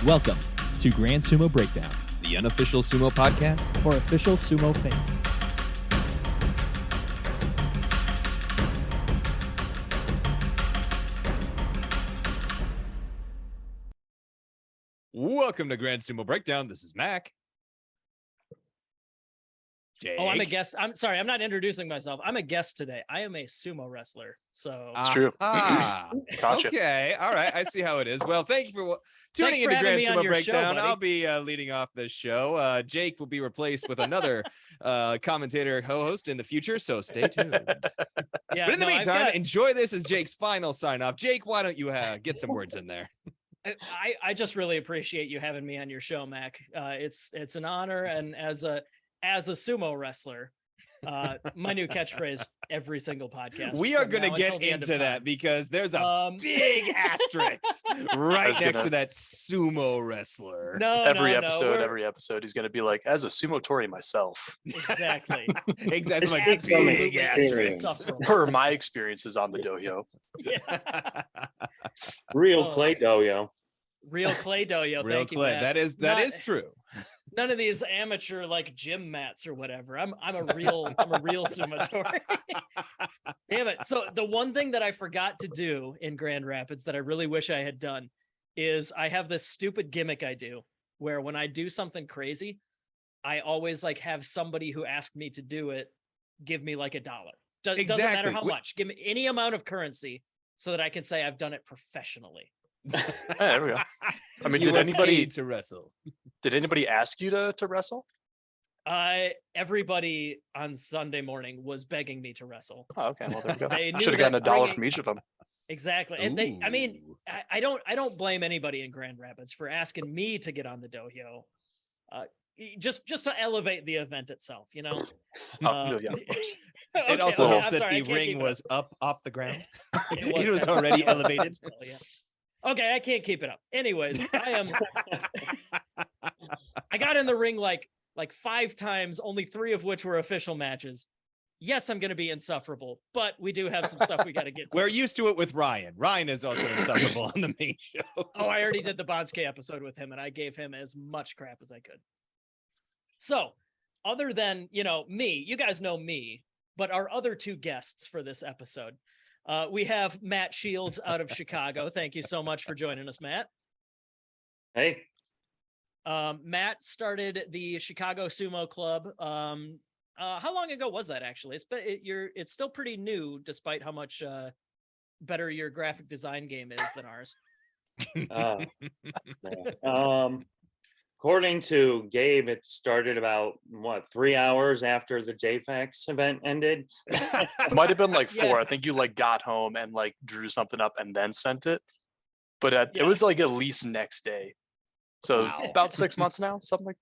Welcome to Grand Sumo Breakdown, the unofficial sumo podcast for official sumo fans. Welcome to Grand Sumo Breakdown. This is Mac. Jake. Oh, I'm a guest. I'm sorry, I'm not introducing myself. I'm a guest today. I am a sumo wrestler. So It's true. Gotcha. Okay. All right. I see how it is. Well, thank you for tuning into Grand Sumo Breakdown. I'll be leading off the show. Jake will be replaced with another commentator co-host in the future, so stay tuned. Yeah, but in the meantime, enjoy this as Jake's final sign off. Jake, why don't you get some words in there? I just really appreciate you having me on your show, Mac. It's an honor, and as a sumo wrestler, my new catchphrase every single podcast. We are going to get into that because there's a big asterisk right next to that sumo wrestler. Every episode he's going to be like, as a sumo tori myself. Exactly. Exactly. Like big asterisk. Per my experiences on the dohyo. Yeah. Real clay dohyo. Real clay dohyo. Real Thank clay. you, Matt. That is true. None of these amateur like gym mats or whatever. I'm a real sumotori. Damn it. So the one thing that I forgot to do in Grand Rapids that I really wish I had done is I have this stupid gimmick I do where when I do something crazy, I always like have somebody who asked me to do it give me like $1. Doesn't matter how much. Give me any amount of currency so that I can say I've done it professionally. There we go. I mean, did anybody to wrestle? Did anybody ask you to wrestle? Everybody on Sunday morning was begging me to wrestle. Oh, okay. Well, there we go. They Should have gotten $1 from each of them. Exactly. And I don't blame anybody in Grand Rapids for asking me to get on the dohyo. Just to elevate the event itself, you know. Yeah, of course. It also helps that the ring was up off the ground. It was already elevated. Yeah. Okay, I can't keep it up. Anyways, I got in the ring like 5 times, only 3 of which were official matches. Yes, I'm going to be insufferable, but we do have some stuff we got to get to. We're used to it with Ryan. Ryan is also insufferable on the main show. Oh, I already did the Bonsuke episode with him, and I gave him as much crap as I could. So, other than, me, you guys know me, but our other 2 guests for this episode, we have Matt Shields out of Chicago. Thank you so much for joining us, Matt. Hey. Matt started the Chicago Sumo Club. How long ago was that actually? It's still pretty new, despite how much better your graphic design game is than ours. According to Gabe, it started about 3 hours after the JFAX event ended. It might have been like 4. I think you got home and drew something up and then sent it. But it was at least next day. So about 6 months now. Right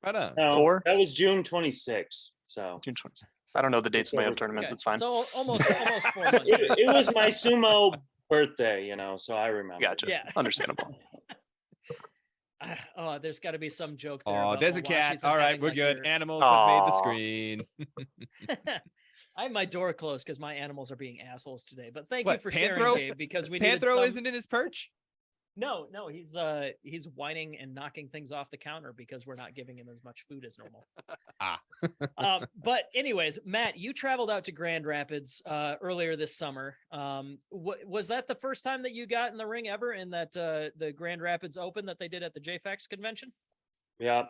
on. No, 4. That was June 26th. So June 26th. I don't know the dates of my own tournaments. Okay. It's fine. So almost 4 months. it was my sumo birthday, so I remember. Gotcha. Yeah. Understandable. Oh, there's got to be some joke there. Oh, there's a cat. All right, we're good. Your... Animals have made the screen. I have my door closed because my animals are being assholes today. But thank you for sharing, Gabe, because we Panthro isn't in his perch? No, he's whining and knocking things off the counter because we're not giving him as much food as normal. But anyways, Matt, you traveled out to Grand Rapids earlier this summer. Was that the first time that you got in the ring ever in that the Grand Rapids Open that they did at the JFAX convention? Yeah,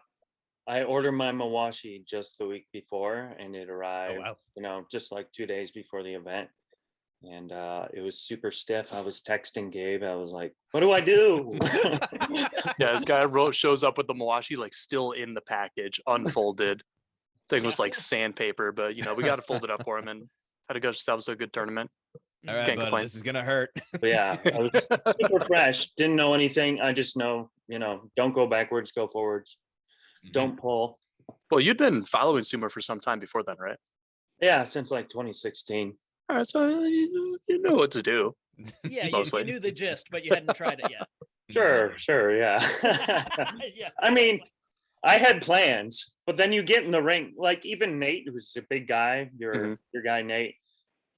I ordered my mawashi just the week before, and it arrived. Oh, wow. Just like 2 days before the event. And it was super stiff. I was texting Gabe. I was like, what do I do? Yeah, this guy shows up with the mawashi still in the package, unfolded. Thing was sandpaper, but we got to fold it up for him and had to go. That was a good tournament. All right, bud, this is gonna hurt. But yeah, I was super fresh. Didn't know anything. I just know, don't go backwards, go forwards. Don't pull. Well, you'd been following sumo for some time before then, right? Yeah, since 2016. All right, so you know what to do. Yeah, you knew the gist, but you hadn't tried it yet. Sure, yeah. Yeah. I mean, I had plans, but then you get in the ring. Like even Nate, who's a big guy, your guy Nate,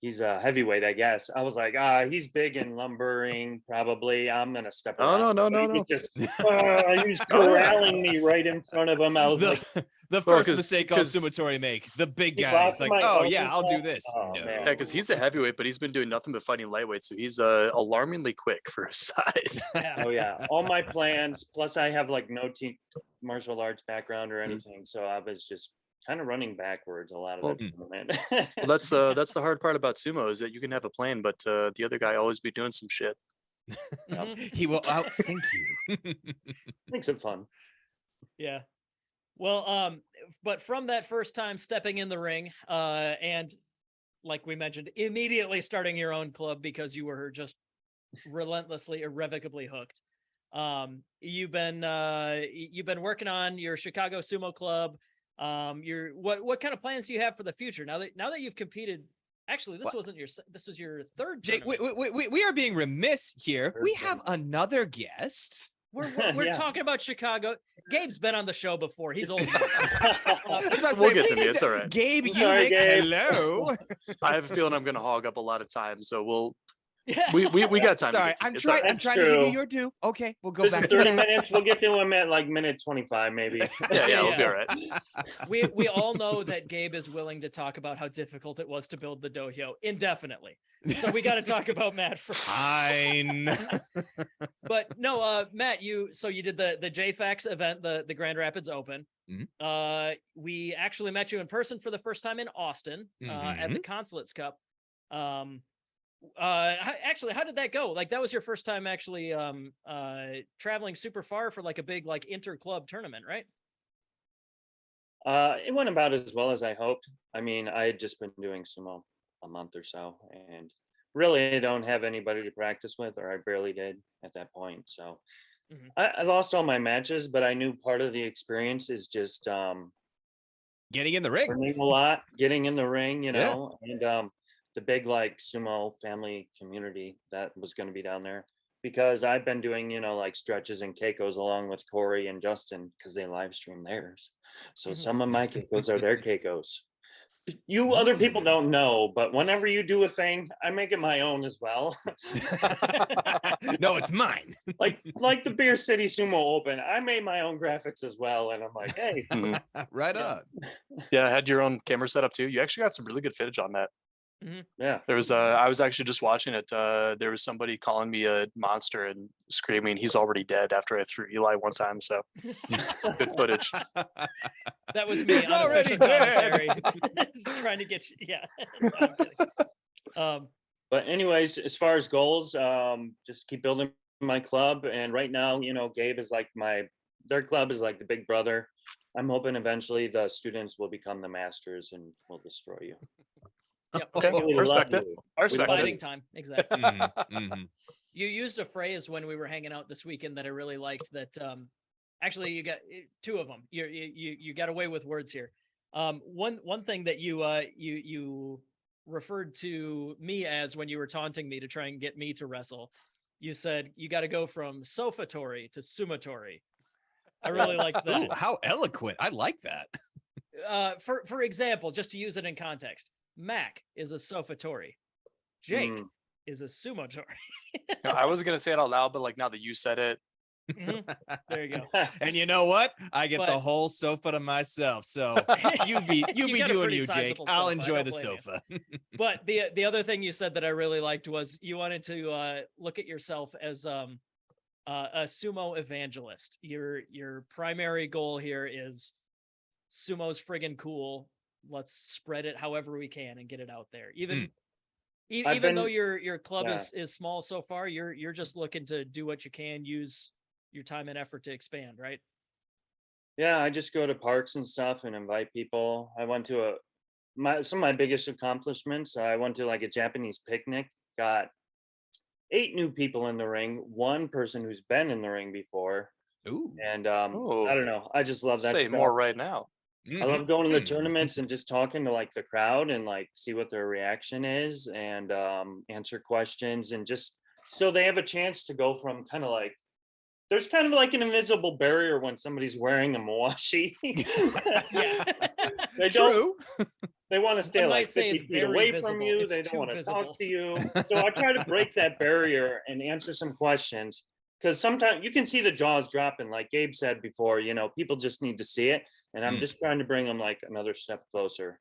he's a heavyweight, I guess. I was like, he's big in lumbering, probably. I'm gonna step No, around. no, But he no, was no. just he was corralling me right in front of him. I was like, The Well, first 'cause- mistake all 'cause- Sumotori make. The big He guys blocked like, my oh elbow yeah, I'll do shot. this. Oh, No. man. Yeah, because he's a heavyweight, but he's been doing nothing but fighting lightweight, so he's alarmingly quick for his size. Yeah. Oh yeah, all my plans. Plus, I have like no martial arts background or anything, so I was just kind of running backwards a lot of the tournament. Well, that's the hard part about sumo is that you can have a plan, but the other guy always be doing some shit. He will outthink you. Makes it fun. Yeah. Well, but from that first time stepping in the ring, and like we mentioned, immediately starting your own club because you were just relentlessly, irrevocably hooked. You've been working on your Chicago Sumo Club. What kind of plans do you have for the future now that you've competed? Actually, this was your third. Jake, we are being remiss here. Third We have tournament. another guest. We're Yeah. talking about Chicago. Gabe's been on the show before. He's old. enough. We'll get to me. It's all right. Gabe, Sorry, Gabe. hello. I have a feeling I'm going to hog up a lot of time, so Yeah. we got time. Sorry, to get to I'm it. It's trying. all right. I'm trying to give you true. your due. Okay, we'll go This is back to 30 that. minutes. We'll get to him at like minute 25, maybe. Yeah, we'll be Yeah. all right. We all know that Gabe is willing to talk about how difficult it was to build the dojo indefinitely. So we got to talk about Matt first. Fine. But no, Matt, you did the JFAX event, the Grand Rapids Open. Mhm. We actually met you in person for the first time in Austin at the Consulates Cup. Actually, how did that go? Like that was your first time actually traveling super far for like a big like inter-club tournament, right? It went about as well as I hoped. I mean, I had just been doing sumo a month or so, and really I don't have anybody to practice with, or I barely did at that point. So Mhm. I lost all my matches, but I knew part of the experience is just Getting in the ring. learning a lot, getting in the ring, you Yeah. know, and the big like sumo family community that was going to be down there, because I've been doing, you know, like stretches and Keikos along with Corey and Justin because they live stream theirs. So Mhm. some of my Keikos are their Keikos. You other people don't know, but whenever you do a thing, I make it my own as well. No, it's mine. like the Beer City Sumo Open, I made my own graphics as well, and I'm like, hey, Mhm. Right Yeah. on. Yeah, I had your own camera setup too. You actually got some really good footage on that. yeah. There was I was actually just watching it. There was somebody calling me a monster and screaming he's already dead after I threw Eli one time. So good footage. That was me He's already unofficial dead. commentary. Trying to get you. Yeah. No, I'm kidding. But anyways, as far as goals, just keep building my club. And right now, you know, Gabe is like their club is like the big brother. I'm hoping eventually the students will become the masters and will destroy you. Yep. Okay, We I respect love it. you. I respect love it. Fighting time. Exactly. Mhm. You used a phrase when we were hanging out this weekend that I really liked. That actually you got two of them. You got away with words here. One thing that you referred to me as when you were taunting me to try and get me to wrestle. You said you got to go from sofatori to sumotori. I really liked that. Ooh, how eloquent. I like that. For example, just to use it in context, Mac is a sofatori. Jake Mm. is a sumotori. I wasn't gonna say it out loud, but like now that you said it, Mhm. There you go. And you know what? I get the But- whole sofa to myself. So you be got a doing pretty you, Jake. sizable I'll sofa, I enjoy don't the blame you. sofa. But the other thing you said that I really liked was you wanted to look at yourself as a sumo evangelist. Your primary goal here is sumo's friggin' cool. Let's spread it however we can and get it out there. Even though your club yeah. is small so far, you're just looking to do what you can, use your time and effort to expand, right? Yeah, I just go to parks and stuff and invite people. I went to some of my biggest accomplishments. I went to like a Japanese picnic, got 8 new people in the ring, one person who's been in the ring before, Ooh. and Oh. I don't know. I just love that. say stuff. more right now. I love going to the Mhm. tournaments and just talking to like the crowd and like see what their reaction is and answer questions and just so they have a chance to go from kind of like there's kind of like an invisible barrier when somebody's wearing a mawashi. Yeah. They True. They want to stay One like might say 50 it's feet very away visible. from you. It's They don't too want to visible. talk to you. So I try to break that barrier and answer some questions, because sometimes you can see the jaws dropping, like Gabe said before. People just need to see it, and I'm just trying to bring them like another step closer.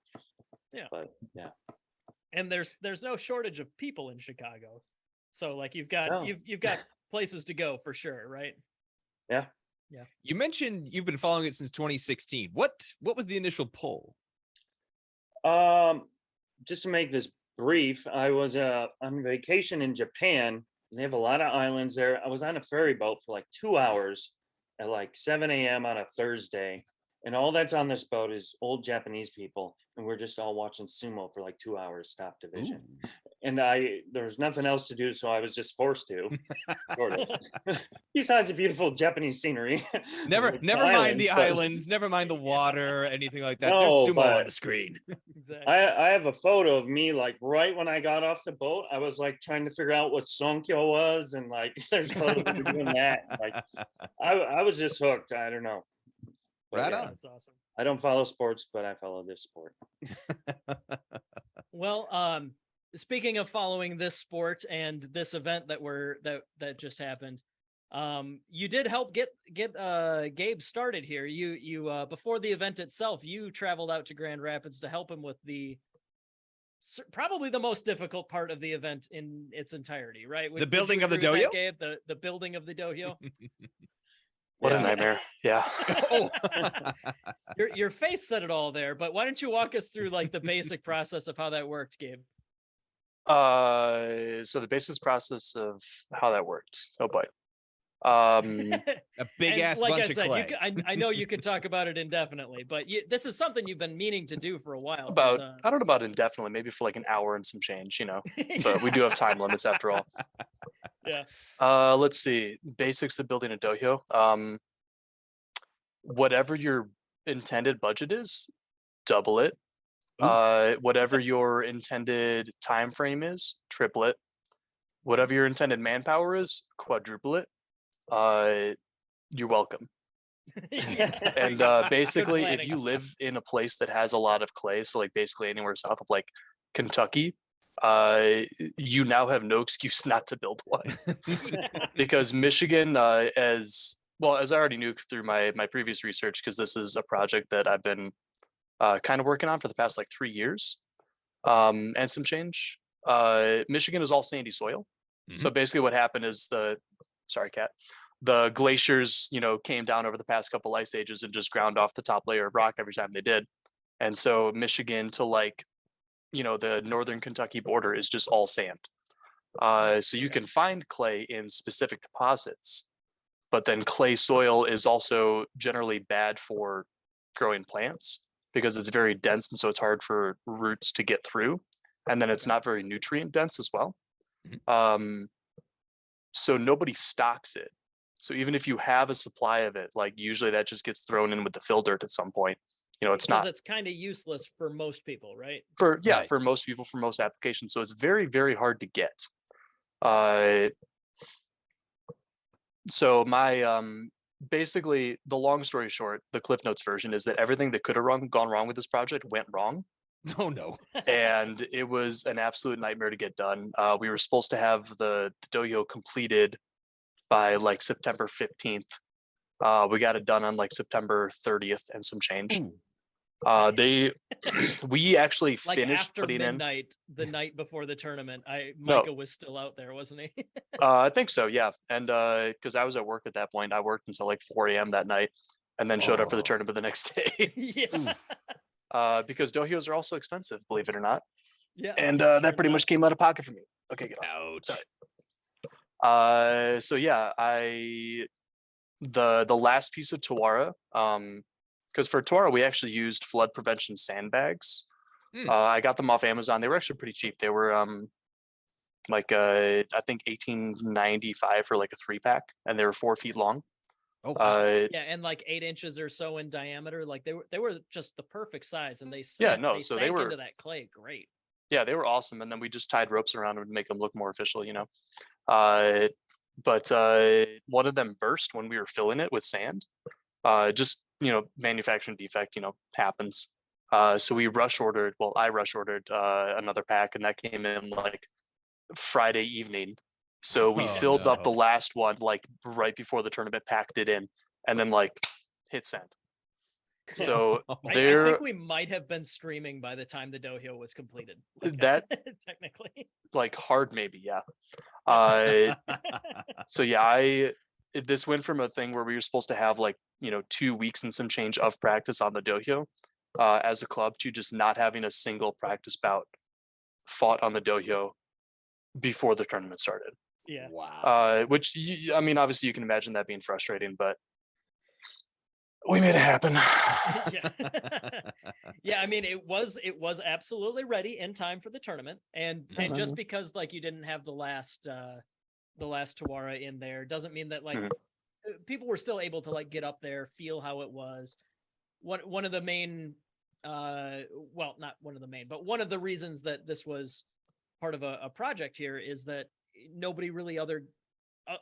Yeah. But yeah. And there's no shortage of people in Chicago, so like you've got No. you've got places to go for sure, right? Yeah. You mentioned you've been following it since 2016. What was the initial pull? Just to make this brief, I was on vacation in Japan. And they have a lot of islands there. I was on a ferry boat for like 2 hours at like 7 a.m. on a Thursday. And all that's on this boat is old Japanese people. And we're just all watching sumo for like 2 hours, stop division. Ooh. And there was nothing else to do, so I was just forced to. Sort of. Besides the beautiful Japanese scenery. Never Like mind the but- islands, never mind the water, anything like that. No, There's sumo on but- the screen. Exactly. I have a photo of me like right when I got off the boat. I was like trying to figure out what Sonkyo was, and like there's photos of me doing that. Like I was just hooked. I don't know. But Right yeah, on. That's awesome. I don't follow sports, but I follow this sport. Well, speaking of following this sport and this event that just happened, you did help get Gabe started here. You before the event itself, you traveled out to Grand Rapids to help him with probably the most difficult part of the event in its entirety, right? The building of the agree with that, dohyo? Gabe? The building of the dohyo. What Yeah. a nightmare. Yeah. Oh. Your face said it all there, but why don't you walk us through like the basic process of how that worked, Gabe? So the basic process of how that worked. Oh boy. A big And ass like bunch I of said, clay. I know you could talk about it indefinitely, but this is something you've been meaning to do for a while. 'cause, About I don't know about indefinitely, maybe for like an hour and some change, But we do have time limits after all. Yeah. Let's see. Basics of building a dohyo. Whatever your intended budget is, double it. Whatever your intended time frame is, triple it. Whatever your intended manpower is, quadruple it. You're welcome. And basically, if planning. you live in a place that has a lot of clay, so like basically anywhere south of like Kentucky, you now have no excuse not to build one. Because Michigan, as I already knew through my previous research, because this is a project that I've been kind of working on for the past like 3 years, and some change. Michigan is all sandy soil. So basically what happened is sorry, Cat, the glaciers, came down over the past couple ice ages and just ground off the top layer of rock every time they did. And so Michigan to like, the northern Kentucky border is just all sand. So you can find clay in specific deposits, but then clay soil is also generally bad for growing plants because it's very dense, and so it's hard for roots to get through. And then it's not very nutrient dense as well. So nobody stocks it. So even if you have a supply of it, like usually that just gets thrown in with the fill dirt at some point. It's because not it's kind of useless for most people, right? Right. for most people, for most applications. So it's very, very hard to get. So my basically the long story short, the Cliff Notes version is that everything that could have gone wrong with this project went wrong. Oh no. And it was an absolute nightmare to get done. We were supposed to have the dohyo completed by like September 15th. We got it done on like September 30th and some change. We actually Like finished after putting midnight, the night before the tournament, No. Micah was still out there, wasn't he? I think so, yeah. And because I was at work at that point, I worked until like 4 a.m. that night, and then showed up for the Oh. tournament the next day. Yeah. Because dohyos are also expensive, believe it or not. Yeah. And Turns that pretty out. much came out of pocket for me. Okay, get off. Ouch. Sorry. So yeah, the last piece of Tawara, because for Tawara we actually used flood prevention sandbags. I got them off Amazon. They were actually pretty cheap. They were like I think $18.95 for like a 3-pack, and they were 4 feet long. Oh, wow. Yeah, and like 8 inches or so in diameter. Like they were just the perfect size, and they Yeah, sank, no, they so sank they were- into that clay. Great. Yeah, they were awesome. And then we just tied ropes around them to make them look more official, but one of them burst when we were filling it with sand. Just, manufacturing defect, happens. So we rush ordered, well, I rush ordered another pack, and that came in like Friday evening. So we filled up the last one like right before the tournament, packed it in, and then like hit send. So I think we might have been streaming by the time the dojo was completed. That technically, like hard maybe, yeah. So this went from a thing where we were supposed to have like 2 weeks and some change of practice on the dojo as a club, to just not having a single practice bout fought on the dojo before the tournament started. Yeah. Wow. Which I mean, obviously you can imagine that being frustrating, but we made it happen. Yeah. I mean, it was absolutely ready in time for the tournament, and just because like you didn't have the last Tawara in there doesn't mean that like people were still able to like get up there, feel how it was. One of the main, well, not one of the main, but one of the reasons that this was part of a project here is that nobody really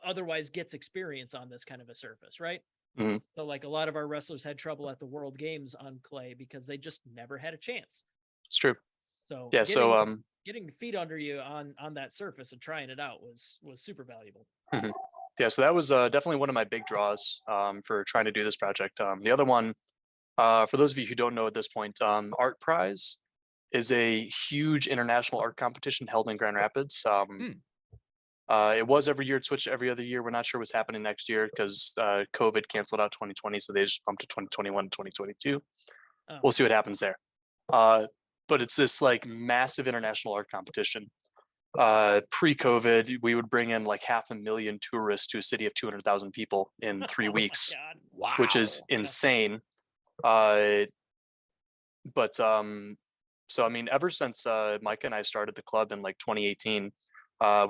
otherwise gets experience on this kind of a surface, right? Mm-hmm. So like a lot of our wrestlers had trouble at the World Games on clay because they just never had a chance. It's true. So yeah, getting feet under you on that surface and trying it out was super valuable. Mm-hmm. Yeah, so that was definitely one of my big draws for trying to do this project. The other one, for those of you who don't know at this point, Art Prize is a huge international art competition held in Grand Rapids. It was every year, it switched every other year. We're not sure what's happening next year because COVID canceled out 2020, so they just bumped to 2021 and 2022. We'll see what happens there. But it's this like massive international art competition. Pre-COVID, we would bring in like 500,000 tourists to a city of 200,000 people in 3 weeks, wow, which is insane. So I mean, ever since Micah and I started the club in like 2018,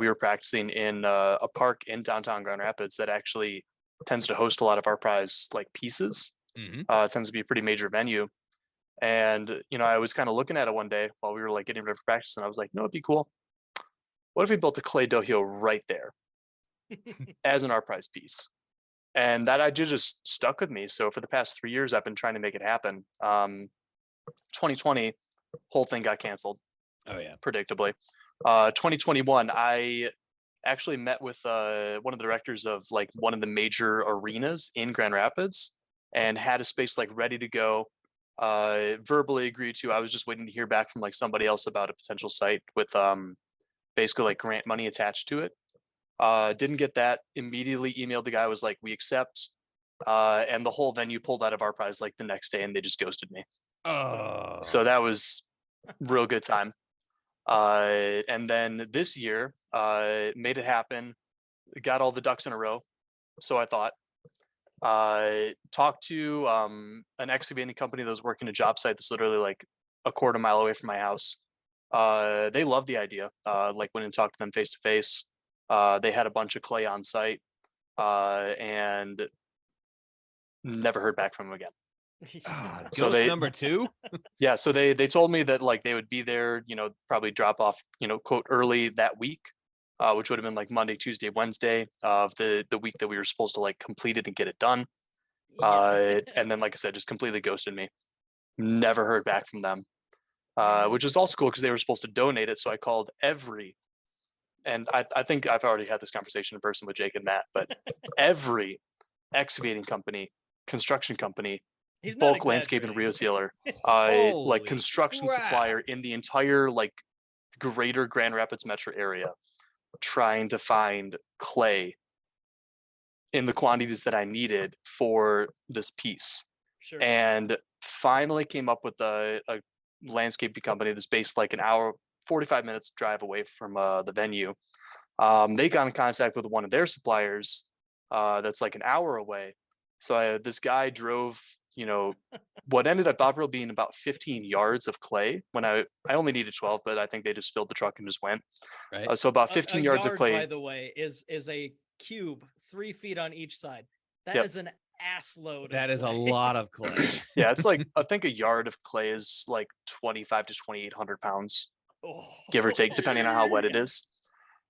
we were practicing in a park in downtown Grand Rapids that actually tends to host a lot of our prize like pieces. It tends to be a pretty major venue. And, I was kind of looking at it one day while we were like getting ready for practice, and I was like, no, it'd be cool. What if we built a clay dojo right there as an art prize piece? And that idea just stuck with me. So for the past 3 years, I've been trying to make it happen. 2020, whole thing got canceled. Oh yeah, predictably. 2021, I actually met with one of the directors of like one of the major arenas in Grand Rapids, and had a space like ready to go. Verbally agreed to. I was just waiting to hear back from like somebody else about a potential site with basically like grant money attached to it. Didn't get that. Immediately emailed the guy, was like, we accept. And the whole venue pulled out of our prize like the next day, and they just ghosted me. Oh, so that was real good time. And then this year, made it happen, got all the ducks in a row. So I thought, talked to an excavating company that was working a job site that's literally like a quarter mile away from my house. They loved the idea. Like went and talked to them face to face. They had a bunch of clay on site, and never heard back from them again. So they number 2. Yeah, so they told me that like they would be there, probably drop off, quote, early that week, which would have been like Monday, Tuesday, Wednesday of the week that we were supposed to like complete it and get it done. And then, like I said, just completely ghosted me. Never heard back from them, which is also cool because they were supposed to donate it. So I called and I think I've already had this conversation in person with Jake and Matt, but every excavating company, construction company, bulk landscape and retailer, like construction supplier in the entire like greater Grand Rapids metro area, trying to find clay in the quantities that I needed for this piece. Sure. And finally came up with a landscaping company that's based like an hour, 45 minutes drive away from the venue. They got in contact with one of their suppliers that's like an hour away. So this guy drove, what ended up probably being about 15 yards of clay when I only needed 12, but I think they just filled the truck and just went. Right. So about 15 yards yard, of clay. By the way, is a cube 3 feet on each side. That is an ass load. That is a lot of clay. Yeah, it's like, I think a yard of clay is like 25 to 2,800 pounds, give or take, depending on how wet it is.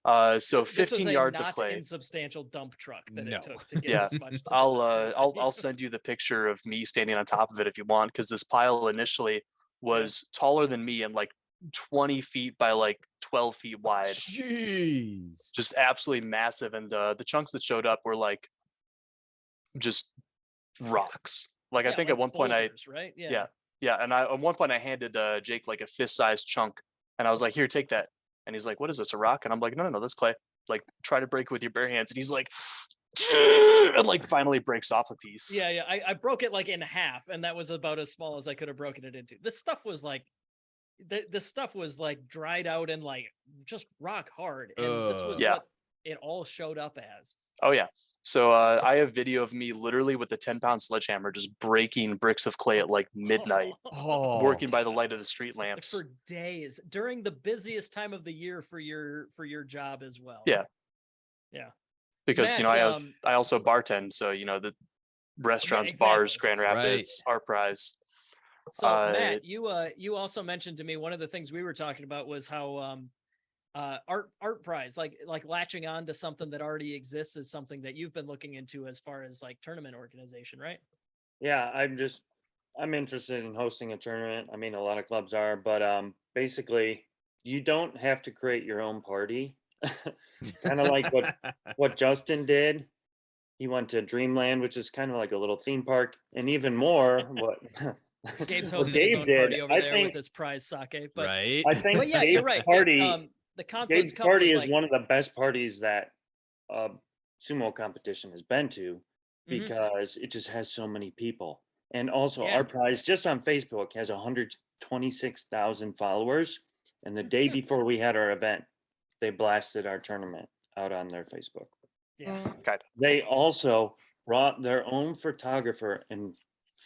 So This was 15 a yards not of clay. insubstantial dump truck that No. it took to get Yeah. this much. To I'll send you the picture of me standing on top of it if you want, because this pile initially was taller than me and like 20 feet by like 12 feet wide. Jeez. Just absolutely massive. And the chunks that showed up were like just rocks. Like I think at one point boulders, right? yeah. And at one point I handed Jake like a fist-sized chunk, and I was like, "Here, take that." And he's like, "What is this? A rock?" And I'm like, "No, that's clay. Like, try to break it with your bare hands." And he's like, and like finally breaks off a piece. Yeah. I broke it like in half, and that was about as small as I could have broken it into. This stuff was like, the stuff was like dried out and like just rock hard, and this was what it all showed up as. Oh yeah. So I have video of me literally with a 10-pound sledgehammer just breaking bricks of clay at like midnight, working by the light of the street lamps for days during the busiest time of the year for your job as well. Yeah. Because Matt, I also bartend, so the restaurants, exactly. Bars, Grand Rapids, Art Prize. So Matt, you also mentioned to me one of the things we were talking about was how art prize, like latching on to something that already exists, is something that you've been looking into as far as like tournament organization, right? Yeah, I'm interested in hosting a tournament. I mean, a lot of clubs are, but basically you don't have to create your own party. Kind of like what Justin did. He went to Dreamland, which is kind of like a little theme park, and even more what Gabe's what hosting his Gabe own did. party over I there think, with his prize sake. But Right. I think but yeah, Gabe's you're right. Party, The consulate Gabe's cup party was is like, one of the best parties that sumo competition has been to, because it just has so many people. And also our prize just on Facebook has 126,000 followers. And the day before we had our event, they blasted our tournament out on their Facebook. Yeah. They also brought their own photographer and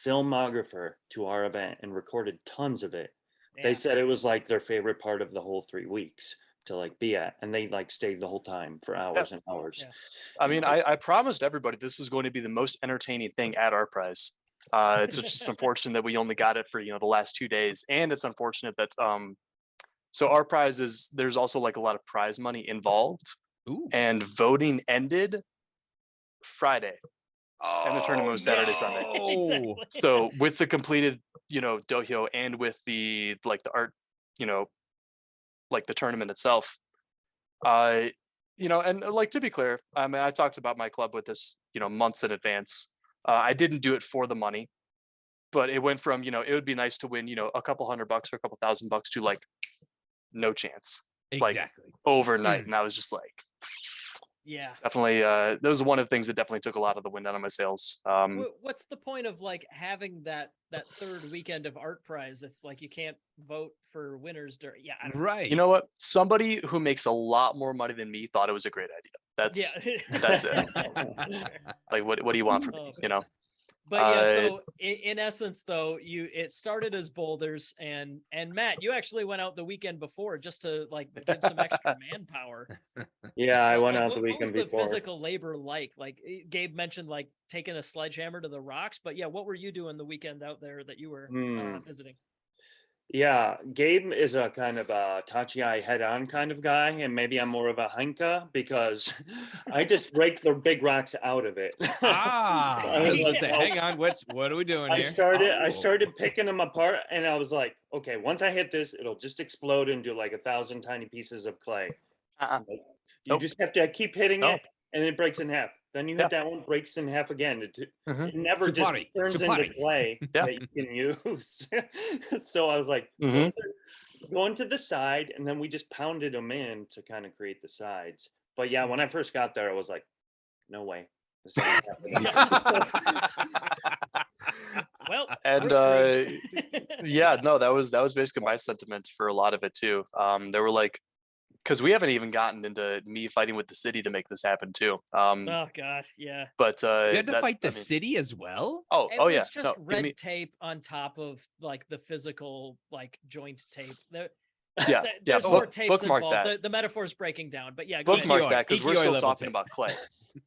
filmographer to our event and recorded tons of it. They said it was like their favorite part of the whole 3 weeks to like be at, and they like stayed the whole time for hours and hours. I mean, I promised everybody this was going to be the most entertaining thing at our prize. It's just unfortunate that we only got it for the last 2 days, and it's unfortunate that so our prize is, there's also like a lot of prize money involved. Ooh. And voting ended Friday, and the tournament was Saturday, Sunday. Exactly. So with the completed dohyo and with the art, like the tournament itself, and like, to be clear, I mean, I talked about my club with this months in advance. I didn't do it for the money, but it went from it would be nice to win a couple $100 or a couple $1,000 to like no chance, Exactly. like overnight. And I was just like, definitely that was one of the things that definitely took a lot of the wind out of my sails. What's the point of like having that third weekend of art prize if like you can't vote for winners during I don't know. You know what, somebody who makes a lot more money than me thought it was a great idea. That's it. Like, what do you want from me? But so in essence, though, it started as boulders, and Matt, you actually went out the weekend before just to like give some extra manpower. Yeah, I went out the weekend before. What was the physical labor like? Like Gabe mentioned, like taking a sledgehammer to the rocks, but yeah, what were you doing the weekend out there that you were visiting? Yeah, Gabe is a kind of a touchy-eye head-on kind of guy, and maybe I'm more of a hinka because I just break the big rocks out of it. I was gonna say, hang on, what are we doing here? I started picking them apart, and I was like, okay, once I hit this, it'll just explode into like 1,000 tiny pieces of clay. You just have to keep hitting it, and it breaks in half. Then you hit that one, breaks in half again. It never just turns into clay that you can use. So I was like, going to the side, and then we just pounded them in to kind of create the sides. But yeah, when I first got there, I was like, no way. This ain't happening. Well, and that was basically my sentiment for a lot of it too. They were like, because we haven't even gotten into me fighting with the city to make this happen too. Oh god, yeah. But you had to fight the city as well. Oh yeah. It was just red tape on top of like the physical like joint tape. There's more tapes involved. The metaphor's breaking down, but yeah, bookmark that because we're still talking about clay.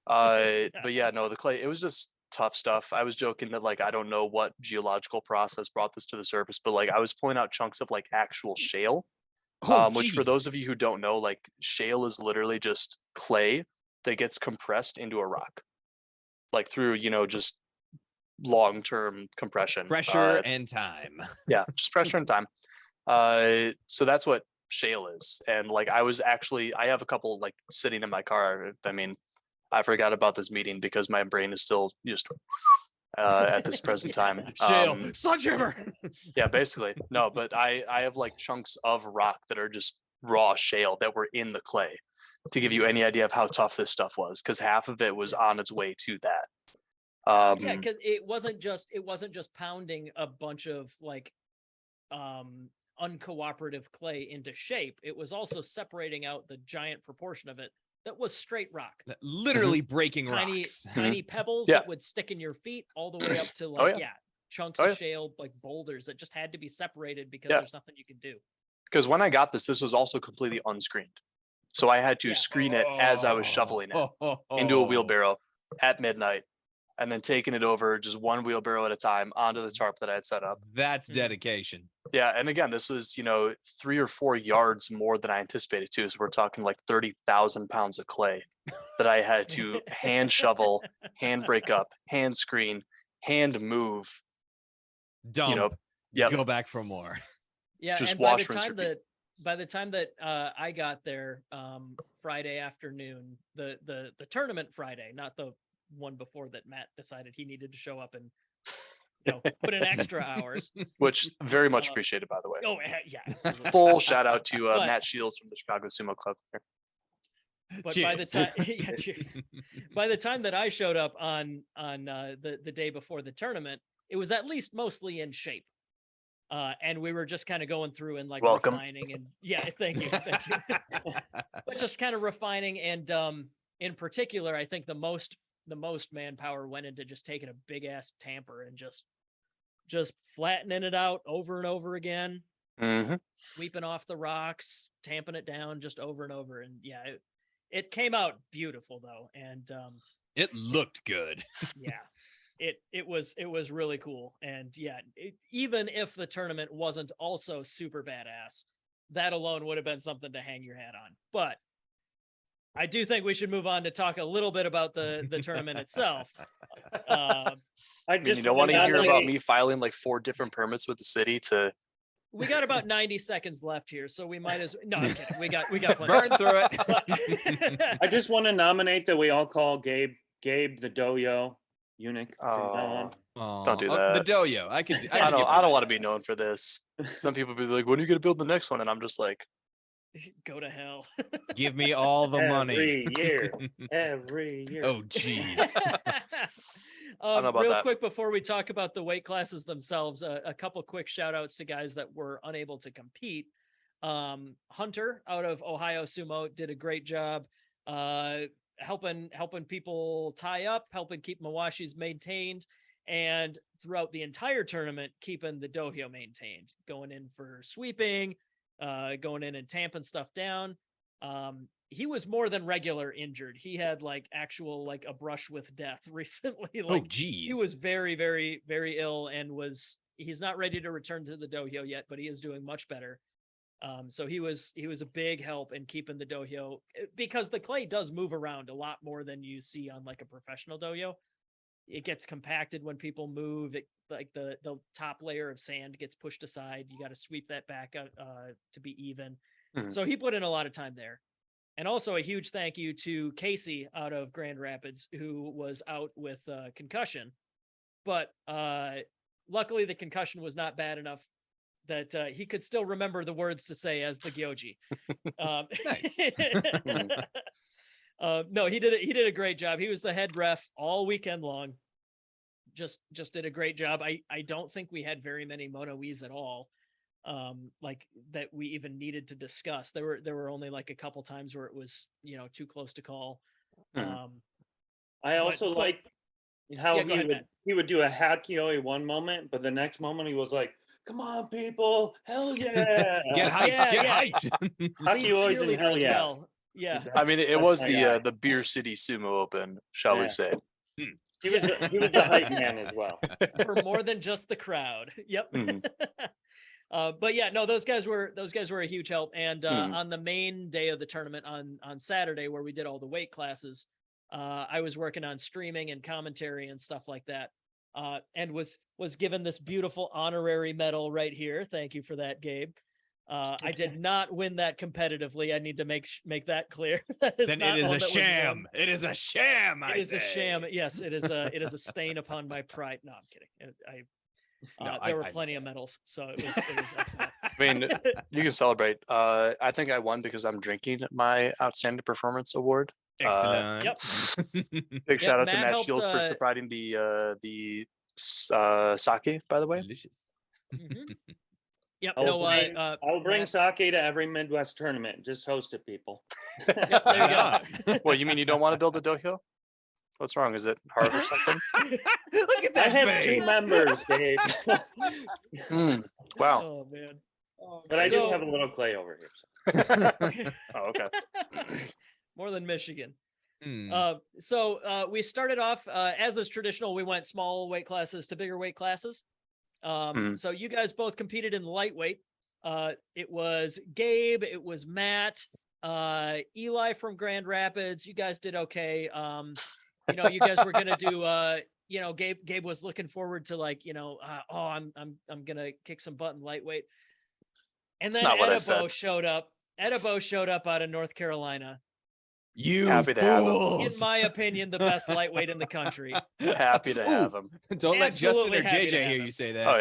But yeah, no, the clay. It was just tough stuff. I was joking that like I don't know what geological process brought this to the surface, but like I was pulling out chunks of like actual shale. Which for those of you who don't know, like shale is literally just clay that gets compressed into a rock, like through, just long-term compression. Pressure and time. Yeah, just pressure and time. So that's what shale is. And like I have a couple like sitting in my car. I mean, I forgot about this meeting because my brain is still just at this present time. Shale, sledgehammer. Yeah, basically. No, but I have like chunks of rock that are just raw shale that were in the clay, to give you any idea of how tough this stuff was, because half of it was on its way to that. Yeah, because it wasn't just pounding a bunch of like uncooperative clay into shape. It was also separating out the giant proportion of it that was straight rock, literally breaking tiny rocks. tiny pebbles Yeah. that would stick in your feet, all the way up to like chunks of yeah. shale, like boulders that just had to be separated because Yeah. there's nothing you could do. Because when I got this was also completely unscreened. So I had to screen it as I was shoveling it into a wheelbarrow at midnight, and then taking it over just one wheelbarrow at a time onto the tarp that I had set up. That's dedication. Yeah, and again, this was 3 or 4 yards more than I anticipated too. So we're talking like 30,000 pounds of clay that I had to hand shovel, hand break up, hand screen, hand move. Dump. Yep. Go back for more. Yeah, Just and wash, rinse, repeat. by the time that I got there Friday afternoon, the tournament Friday, not the one before that Matt decided he needed to show up and put in extra hours, which very much appreciated, by the way. Oh yeah, absolutely. Full shout out to Matt Shields from the Chicago Sumo Club here. But cheers. by the time cheers. By the time that I showed up on the day before the tournament, it was at least mostly in shape. And we were just kind of going through and like refining and thank you. But just kind of refining, and in particular, I think the most manpower went into just taking a big ass tamper and just flattening it out over and over again, sweeping off the rocks, tamping it down just over and over. And it came out beautiful though, and it looked good. Yeah. It was really cool. And even if the tournament wasn't also super badass, that alone would have been something to hang your hat on. But I do think we should move on to talk a little bit about the tournament itself. You don't want to hear about me filing like 4 different permits with the city to. We got about 90 seconds left here, so we might as no. I'm kidding. We got plenty. Burn through it. I just want to nominate that we all call Gabe the doyo eunuch from now on. Don't do that. The doyo. I don't want to be known for this. Some people be like, when are you gonna build the next one? And I'm just like, go to hell. Give me all the money. Every year. Oh geez. I don't know about real that. quick before we talk about the weight classes themselves, a couple quick shout outs to guys that were unable to compete. Hunter out of Ohio Sumo did a great job helping people tie up, helping keep Mawashis maintained, and throughout the entire tournament keeping the dohyo maintained, going in for sweeping, going in and tamping stuff down. He was more than regular injured. He had like actual like a brush with death recently. Like, oh geez. He was very, very, very ill, and he's not ready to return to the dohyo yet, but he is doing much better. So he was a big help in keeping the dohyo, because the clay does move around a lot more than you see on like a professional dohyo. It gets compacted when people move. It like the top layer of sand gets pushed aside. You got to sweep that back to be even. Mhm. So he put in a lot of time there. And also a huge thank you to Casey out of Grand Rapids, who was out with concussion. But luckily the concussion was not bad enough that he could still remember the words to say as the Gyoji. Nice. No, he did a great job. He was the head ref all weekend long. Just did a great job. I don't think we had very many mono-ees at all. Like that we even needed to discuss. There were only like a couple times where it was too close to call. I also like how he would do a hakioi one moment, but the next moment he was like, "Come on, people, hell yeah, Get hyped, hyped." Hakioi's in hell yeah. Well. Yeah, I mean, it was the Beer City Sumo Open, shall we say? He was the hype man as well. For more than just the crowd. Yep. But yeah, no, those guys were a huge help. And on the main day of the tournament on Saturday, where we did all the weight classes, I was working on streaming and commentary and stuff like that. And was given this beautiful honorary medal right here. Thank you for that, Gabe. I did not win that competitively. I need to make that clear. Then it is a sham. It is a sham. It is a sham. Yes, it is a stain upon my pride. No, I'm kidding. There were plenty of medals, so it was excellent. I mean, you can celebrate. I think I won because I'm drinking my outstanding performance award. Excellent. Big shout out to Matt Shields for supplying the sake, by the way. Delicious. Yep. I'll bring sake to every Midwest tournament. Just host it, people. Yep, there you go. Well, you mean you don't want to build a dojo? What's wrong? Is it hard or something? Look at that I have face. 2 members, Dave. Wow. Oh man. But I do have a little clay over here. Oh, okay. More than Michigan. So we started off as is traditional. We went small weight classes to bigger weight classes. So you guys both competed in lightweight. It was Gabe, it was Matt, Eli from Grand Rapids. You guys did okay. You guys were gonna do Gabe was looking forward to I'm gonna kick some butt in lightweight. And then Edibo showed up. Edibo showed up out of North Carolina. You happy to have him. In my opinion, the best lightweight in the country. Happy to have him. Don't let Justin Absolutely or happy to JJ have hear him. you say that. Oh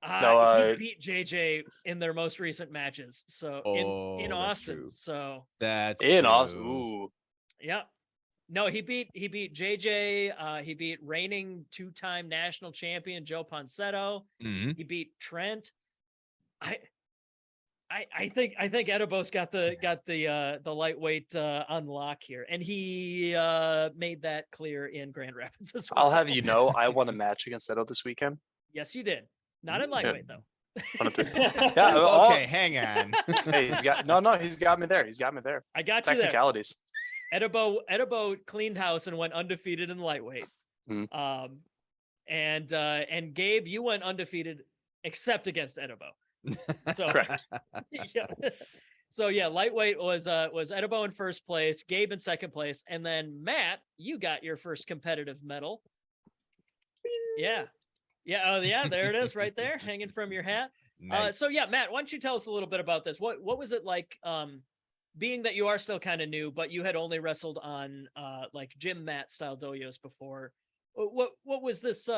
yeah. He beat JJ in their most recent matches. So in that's Austin. true. So That's In true. Austin. Ooh. yeah. No, he beat JJ. He beat reigning 2-time national champion Joe Ponsetto. Mhm. He beat Trent. I think Edibo's got the lightweight unlock here, and he made that clear in Grand Rapids as well. I'll have you know, I won a match against Edo this weekend. Yes, you did. Not in lightweight though. Yeah. Okay, hang on. Hey, he's got me there. He's got me there. I got you there. Technicalities. Edibo cleaned house and went undefeated in lightweight. And Gabe, you went undefeated except against Edibo. So Correct. yeah. So yeah, lightweight was Edibo in first place, Gabe in second place, and then Matt, you got your first competitive medal. Yeah. Yeah. Oh yeah, there it is right there, hanging from your hat. Nice. So yeah, Matt, why don't you tell us a little bit about this? What was it like being that you are still kind of new, but you had only wrestled on like gym mat style dojos before? What was this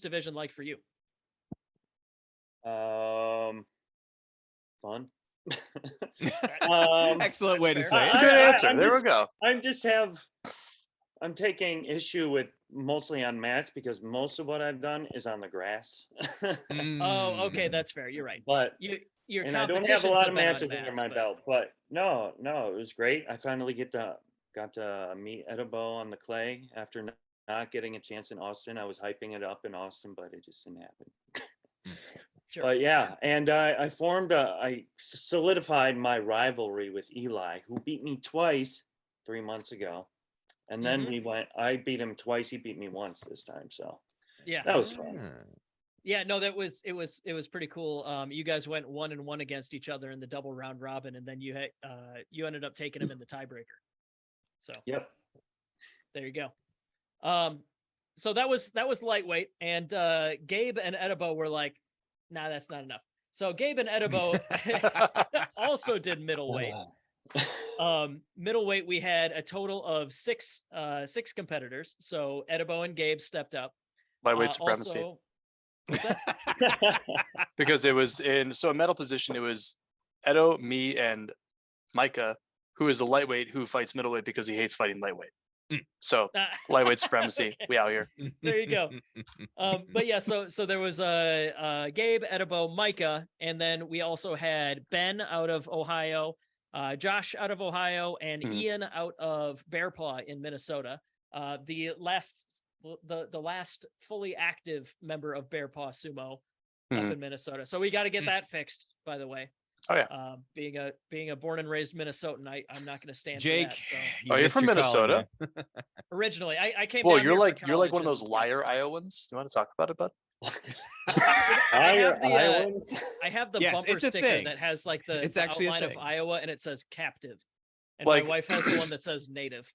division like for you? Fun. Excellent way to say it. Good answer. There we go. I'm taking issue with mostly on mats because most of what I've done is on the grass. Oh, okay, that's fair. You're right. But your and I don't have a lot of matches under my belt. But no, it was great. I finally got to meet Edibo on the clay after not getting a chance in Austin. I was hyping it up in Austin, but it just didn't happen. Sure. But yeah, and I solidified my rivalry with Eli, who beat me twice 3 months ago. And then I beat him twice. He beat me once this time. So yeah, that was fun. Yeah, no, it was pretty cool. You guys went 1-1 against each other in the double round robin, and then you ended up taking him in the tiebreaker. So yep, there you go. So that was lightweight, and Gabe and Edibo were like, nah, that's not enough. So Gabe and Edibo also did middleweight. Middleweight, we had a total of six competitors. So Edibo and Gabe stepped up. Lightweight supremacy. Also, what's that? Because it was in medal position, it was Edo, me, and Micah, who is a lightweight who fights middleweight because he hates fighting lightweight. So lightweight supremacy. Okay. We out here. There you go. But yeah, so there was Gabe, Edibo, Micah, and then we also had Ben out of Ohio, Josh out of Ohio, and Ian out of Bear Paw in Minnesota. The last fully active member of Bear Paw Sumo up in Minnesota. So we got to get that fixed, by the way. Oh yeah. Being a born and raised Minnesotan, I'm not going to stand Jake. for that, so. You're from Minnesota? Originally, I came. Well, down you're here like for one of college those and liar stuff. Iowans. You want to talk about it, bud? I have the Iowans? I have the Yes, bumper it's a sticker thing. that has like the It's actually a outline of thing. Iowa, and it says captive. And Like- my wife has the one that says native.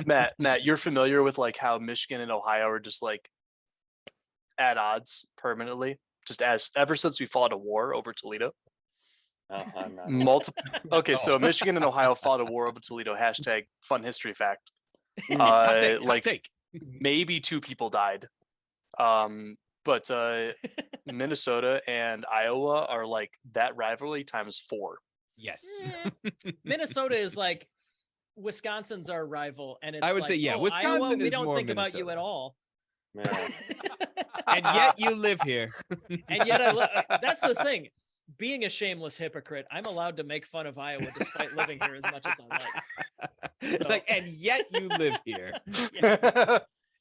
Matt, you're familiar with like how Michigan and Ohio are just like at odds permanently, just as ever since we fought a war over Toledo. I'm not. Multiple. Okay, so Oh. Michigan and Ohio fought a war over Toledo. Hashtag fun history fact. Hot take, hot Like take. maybe 2 people died. But Minnesota and Iowa are like that rivalry times 4. Yes. Minnesota is like Wisconsin's our rival, and it's I would like, say, yeah, oh, Wisconsin Iowa, we is don't more think about you Minnesota. at all. Yeah. And yet you live here. And yet that's the thing. Being a shameless hypocrite, I'm allowed to make fun of Iowa despite living here as much as I like. It's So- like, and yet you live here. Yeah.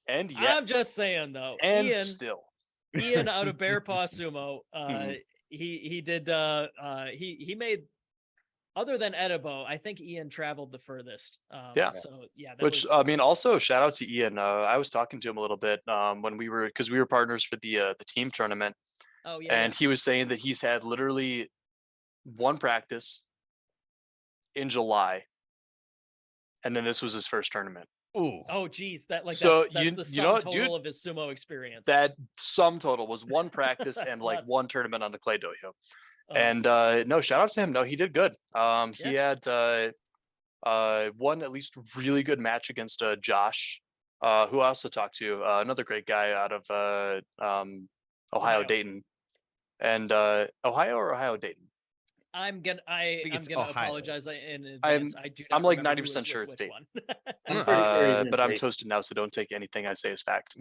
And yet, I'm just saying though, and Ian still. out of Bear Paw Sumo, he did he made, other than Edibo, I think Ian traveled the furthest. Yeah. So yeah, that Which was, I mean, also shout out to Ian. I was talking to him a little bit when we were partners for the team tournament, oh yeah, and he was saying that he's had literally 1 practice in July, and then this was his first tournament. Ooh. oh geez, that like So that's you- the you sum know what, total dude? of his sumo experience. That sum total was 1 practice That's and like nuts. 1 tournament on the clay dojo. Oh, And no, shout out to him. No, he did good. He had one at least really good match against Josh, who I also talked to, another great guy out of Ohio, Ohio. Dayton, and Ohio or Ohio Dayton. I'm gonna think I'm it's gonna Ohio. apologize in advance. I do. I'm not like remember who 90% was sure with it's which Dayton. one. I'm pretty sure he's in But I'm Dayton. toasted now, so don't take anything I say as fact.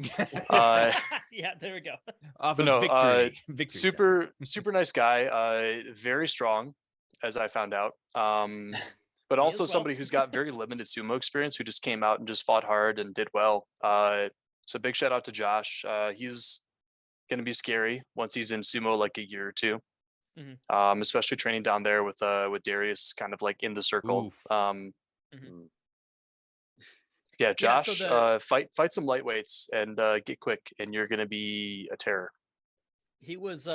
Yeah, there we go. Off But of no, victory. Victory. super nice guy, very strong, as I found out. But He also is well. somebody who's got very limited sumo experience, who just came out and just fought hard and did well. So big shout out to Josh. He's gonna be scary once he's in sumo like a year or 2. Especially training down there with Darius, kind of like in the circle. Oof. Yeah, Yeah, so Josh, fight some lightweights and get quick, and you're gonna be a terror. He was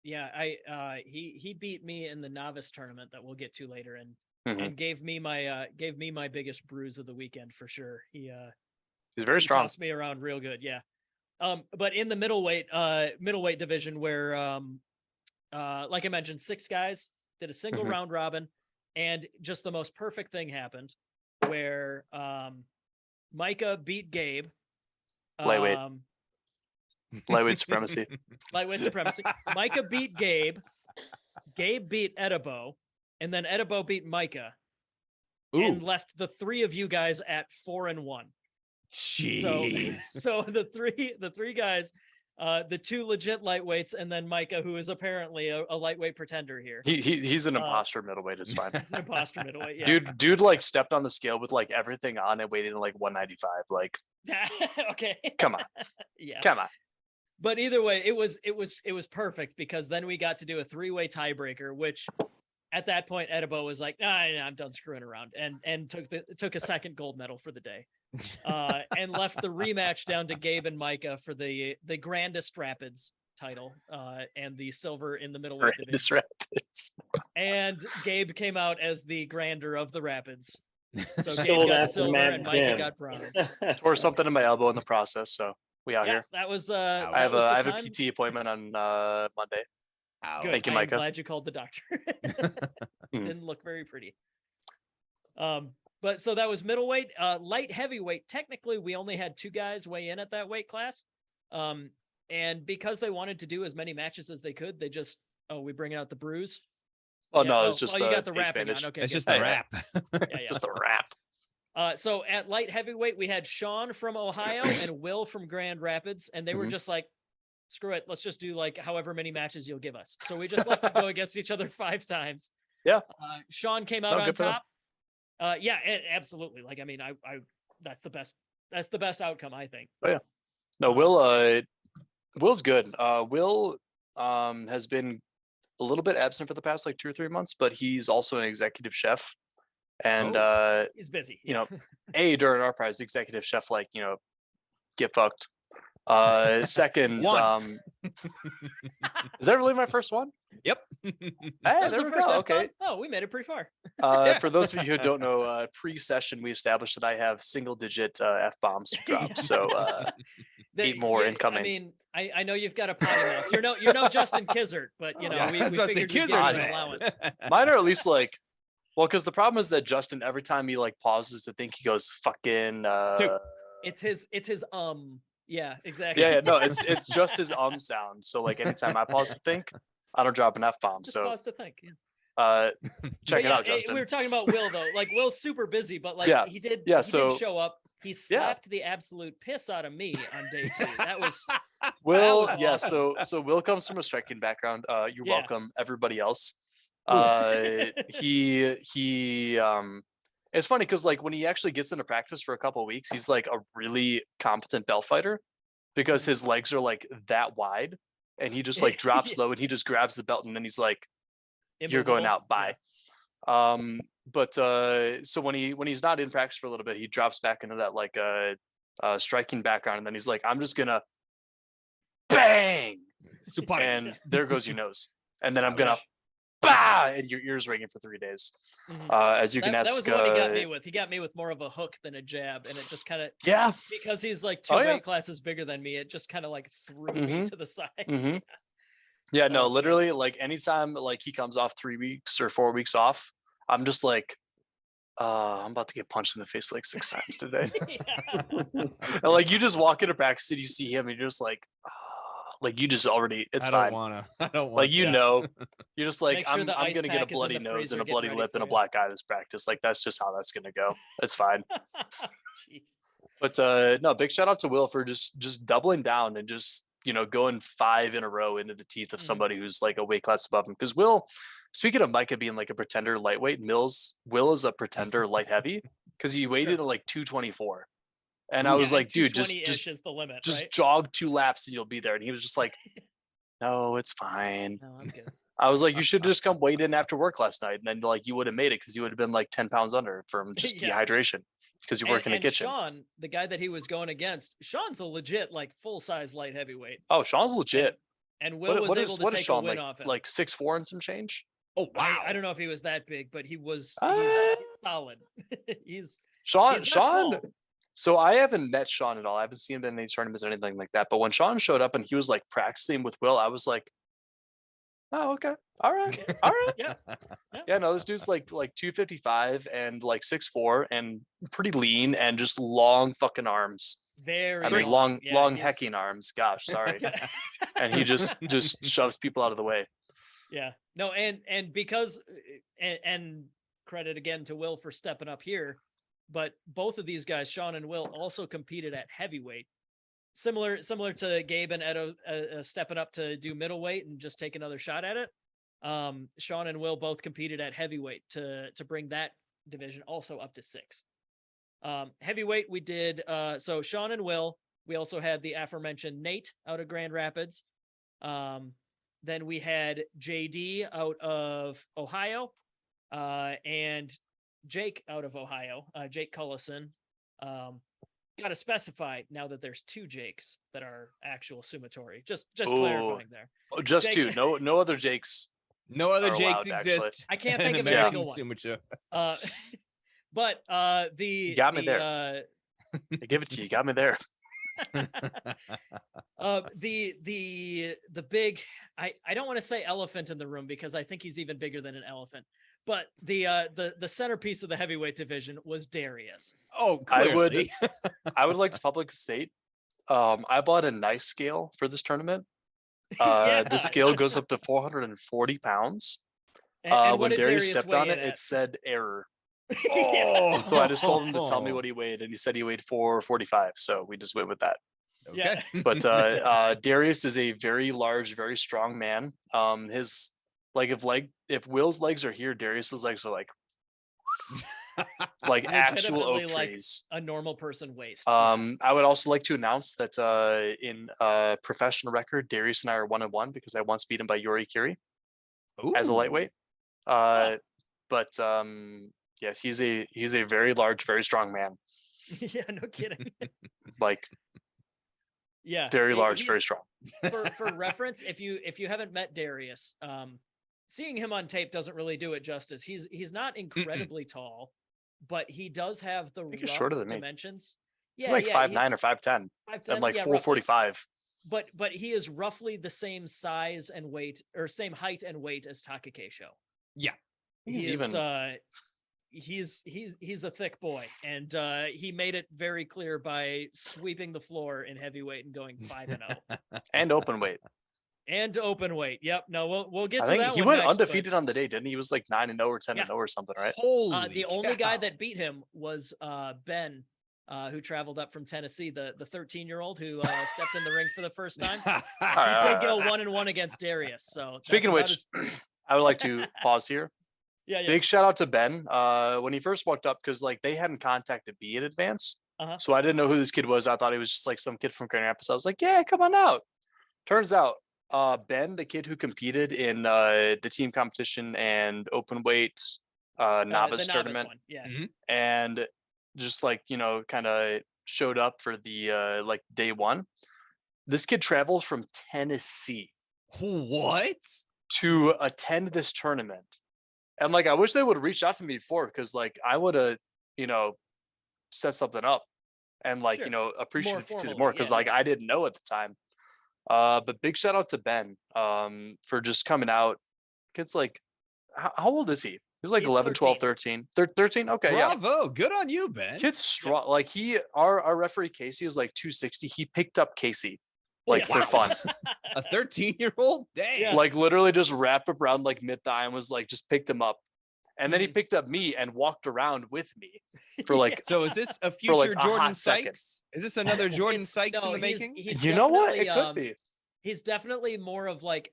he beat me in the novice tournament that we'll get to later, and gave me my biggest bruise of the weekend for sure. He's very strong. Tossed me around real good, yeah. But in the middleweight division, where like I mentioned, 6 guys did a single round robin, and just the most perfect thing happened where Micah beat Gabe. Lightweight. Lightweight supremacy. Lightweight supremacy. Micah beat Gabe. Gabe beat Edibo, and then Edibo beat Micah, and left the 3 of you guys at 4-1. Jeez. So the three guys, the 2 legit lightweights, and then Micah, who is apparently a lightweight pretender here. He's an imposter middleweight. It's fine. An imposter middleweight, yeah. Dude like stepped on the scale with like everything on and weighed in like 195. Like, Okay. come on. Yeah. Come on. But either way, it was perfect, because then we got to do a 3-way tiebreaker, which at that point Edibo was like, nah, I'm done screwing around, and took a second gold medal for the day, and left the rematch down to Gabe and Micah for the Grandest Rapids title, and the silver in the middleweight division. Rapids. And Gabe came out as the grander of the Rapids. So Sold Gabe got after silver Matt and Micah Kim. got bronze. Tore something in my elbow in the process, so we out Yeah, here. that was I I have was the a time. PT appointment on Monday. Ow. Good. Thank you, I'm Micah. glad you called the doctor. Didn't look very pretty. But so that was middleweight. Light heavyweight, technically we only had 2 guys weigh in at that weight class. And because they wanted to do as many matches as they could, they just, we bring out the bruise. Oh Yeah, no, it's just you the got the ace wrapping bandage. on. Okay, It's good. just the Yeah. rap. Yeah. Just the wrap. So at light heavyweight, we had Sean from Ohio and Will from Grand Rapids, and they were just like, screw it, let's just do like however many matches you'll give us. So we just let them go against each other 5 times. Yeah. Sean came out No, on good for them. top. Yeah, absolutely. Like, I mean, I that's the best outcome, I think. No, Will's good. Will has been a little bit absent for the past like 2 or 3 months, but he's also an executive chef. And He's busy. you know, during our prize, executive chef, like, get fucked. Second, One. is that really my first one? Yep. Hey, That was there the we first go. F-bomb? Okay. Oh, we made it pretty far. For those of you who don't know, pre-session we established that I have single-digit F-bombs to drop. Yeah. So 8 more incoming. I mean, I know you've got a potty mouth. You're no Justin Kizzert, but you know, Yeah, we that's what I say, figured we'd give Kizzard's you an bad. allowance. Mine are at least like, well, because the problem is that Justin, every time he like pauses to think, he goes fucking. Two. It's his yeah, exactly. Yeah, no, it's just his sound. So like anytime I pause to think, I don't drop an F-bomb. Just So pause to think. Yeah. check But it out, Justin. We were talking about Will though. Like Will's super busy, but like Yeah, he did so- show up. He slapped the absolute piss out of me on day 2. That was Will, was yeah. awesome. So Will comes from a striking background. You're Yeah. welcome, everybody else. He it's funny because like when he actually gets into practice for a couple of weeks, he's like a really competent belt fighter because his legs are like that wide, and he just like drops low and he just grabs the belt and then he's like, "You're going immovable. out, bye." But so when he's not in practice for a little bit, he drops back into that like striking background, and then he's like, "I'm just gonna bang," Supari. and there goes your nose, and then I'm gonna bah, and your ears ringing for 3 days. As you can ask, that was the one he got me with. He got me with more of a hook than a jab, and it just kind of yeah, because he's like 2 weight classes bigger than me. It just kind of like threw me to the side. Yeah, no, literally, like anytime like he comes off 3 weeks or 4 weeks off, I'm just like, I'm about to get punched in the face like 6 times today. And like you just walk into practice, did you see him? And you're just like, like you just already, it's I don't fine. wanna. I don't want. Like you know, you're just like, Make sure I'm the ice gonna get a pack is in bloody the nose freezer and a getting bloody ready lip for and a you. black eye this practice. Like that's just how that's gonna go. It's fine. Jeez. But no, big shout out to Will for just doubling down and just going 5 in a row into the teeth of somebody who's like a weight class above him. Because Will, speaking of Micah being like a pretender lightweight, Will is a pretender light heavy because he weighed in at like 224, and I was like, dude, just is the limit, just right? jog 2 laps and you'll be there. And he was just like, no, it's fine. No, I'm good. I was like, you should just come weigh in after work last night, and then like you would have made it because you would have been like 10 pounds under from just dehydration because you work in a kitchen. Sean, the guy that he was going against, Sean's a legit like full size light heavyweight. Oh, Sean's legit. And Will was able to take a win off it. Like 6'4" and some change. Oh wow! I don't know if he was that big, but he was he's solid. he's Sean. Small. So I haven't met Sean at all. I haven't seen him in any tournaments or anything like that. But when Sean showed up and he was like practicing with Will, I was like, oh, okay. All right. All right. Yeah, no, this dude's like 255 and like 6'4" and pretty lean and just long fucking arms. Very long hecking arms. Gosh, sorry. And he just shoves people out of the way. Yeah. No, and because and credit again to Will for stepping up here, but both of these guys, Sean and Will, also competed at heavyweight. Similar to Gabe and Edo stepping up to do middleweight and just take another shot at it. Sean and Will both competed at heavyweight to bring that division also up to 6. Heavyweight we did so Sean and Will. We also had the aforementioned Nate out of Grand Rapids. Then we had JD out of Ohio, and Jake out of Ohio, Jake Cullison. Got to specify now that there's 2 Jakes that are actual Sumotori. Just clarifying there. Oh, just Jake, 2. No other Jakes. No other Jakes allowed, exist. I can't think of a American single one. Sumo. But the you got me there. I give it to you. You got me there. The big I don't want to say elephant in the room because I think he's even bigger than an elephant. But the centerpiece of the heavyweight division was Darius. Oh, clearly. I would like to public state. I bought a nice scale for this tournament. The scale goes up to 440 pounds. And when Darius Darius stepped on it, it said error. Oh, so I just told him to tell me what he weighed, and he said he weighed 445. So we just went with that. Okay. But Darius is a very large, very strong man. His if Will's legs are here, Darius's legs are like actual oak trees. Like a normal person waist. I would also like to announce that in professional record, Darius and I are 1-1 because I once beat him by Yuri Kiri as a lightweight. But yes, he's a very large, very strong man. Yeah, no kidding. Like Yeah, Very large, very he's- strong. For reference, if you haven't met Darius, seeing him on tape doesn't really do it justice. He's not incredibly tall, but he does have the think he's rough shorter than me. dimensions. He's Yeah, like yeah, 5'9" or 5'10", 5'10", and like yeah, 445. but he is roughly the same size and weight, or same height and weight as Takakeisho. Yeah. He's He is, even. he's a thick boy, and he made it very clear by sweeping the floor in heavyweight and going 5-0 And open weight. and open weight. Yep. No, we'll get I to think that he one went next, but, undefeated on the day, didn't he? He was like 9-0 or 10-0 or something, right? Holy the only guy cow. that beat him was Ben, who traveled up from Tennessee, the 13-year-old who stepped in the ring for the first time. He did go 1-1 against Darius. So Speaking of that's which, about I would like to pause here. yeah. Big shout out to Ben when he first walked up, because like they hadn't contacted me in advance. Uh-huh. So I didn't know who this kid was. I thought he was just like some kid from Grand Rapids. I was like, yeah, come on out. Turns out Ben, the kid who competed in the team competition and open weight novice the tournament, one. Yeah. and just like, kind of showed up for the like day one. This kid travels from Tennessee What? to attend this tournament. And like, I wish they would have reached out to me before, because like I would have, set something up and like, Sure. appreciated it formally, more, because yeah, like yeah. I didn't know at the time. But big shout out to Ben for just coming out. Kid's like, how old is he? He's like He's 11, 12, 13. 13? Okay, yeah. Bravo. Good on you, Ben. Kid's strong. Like our referee Casey is like 260. He picked up Casey like Yeah. for fun. A 13-year-old? Dang. Yeah. Like literally just wrapped up around like mid thigh and was like, just picked him up. And then he Mhm. picked up me and walked around with me for like, So is this a For, future like, a Jordan hot second. Sykes? Is this another Jordan It's- Sykes in no, the he's- making? he's you know what? It definitely, could be. He's definitely more of like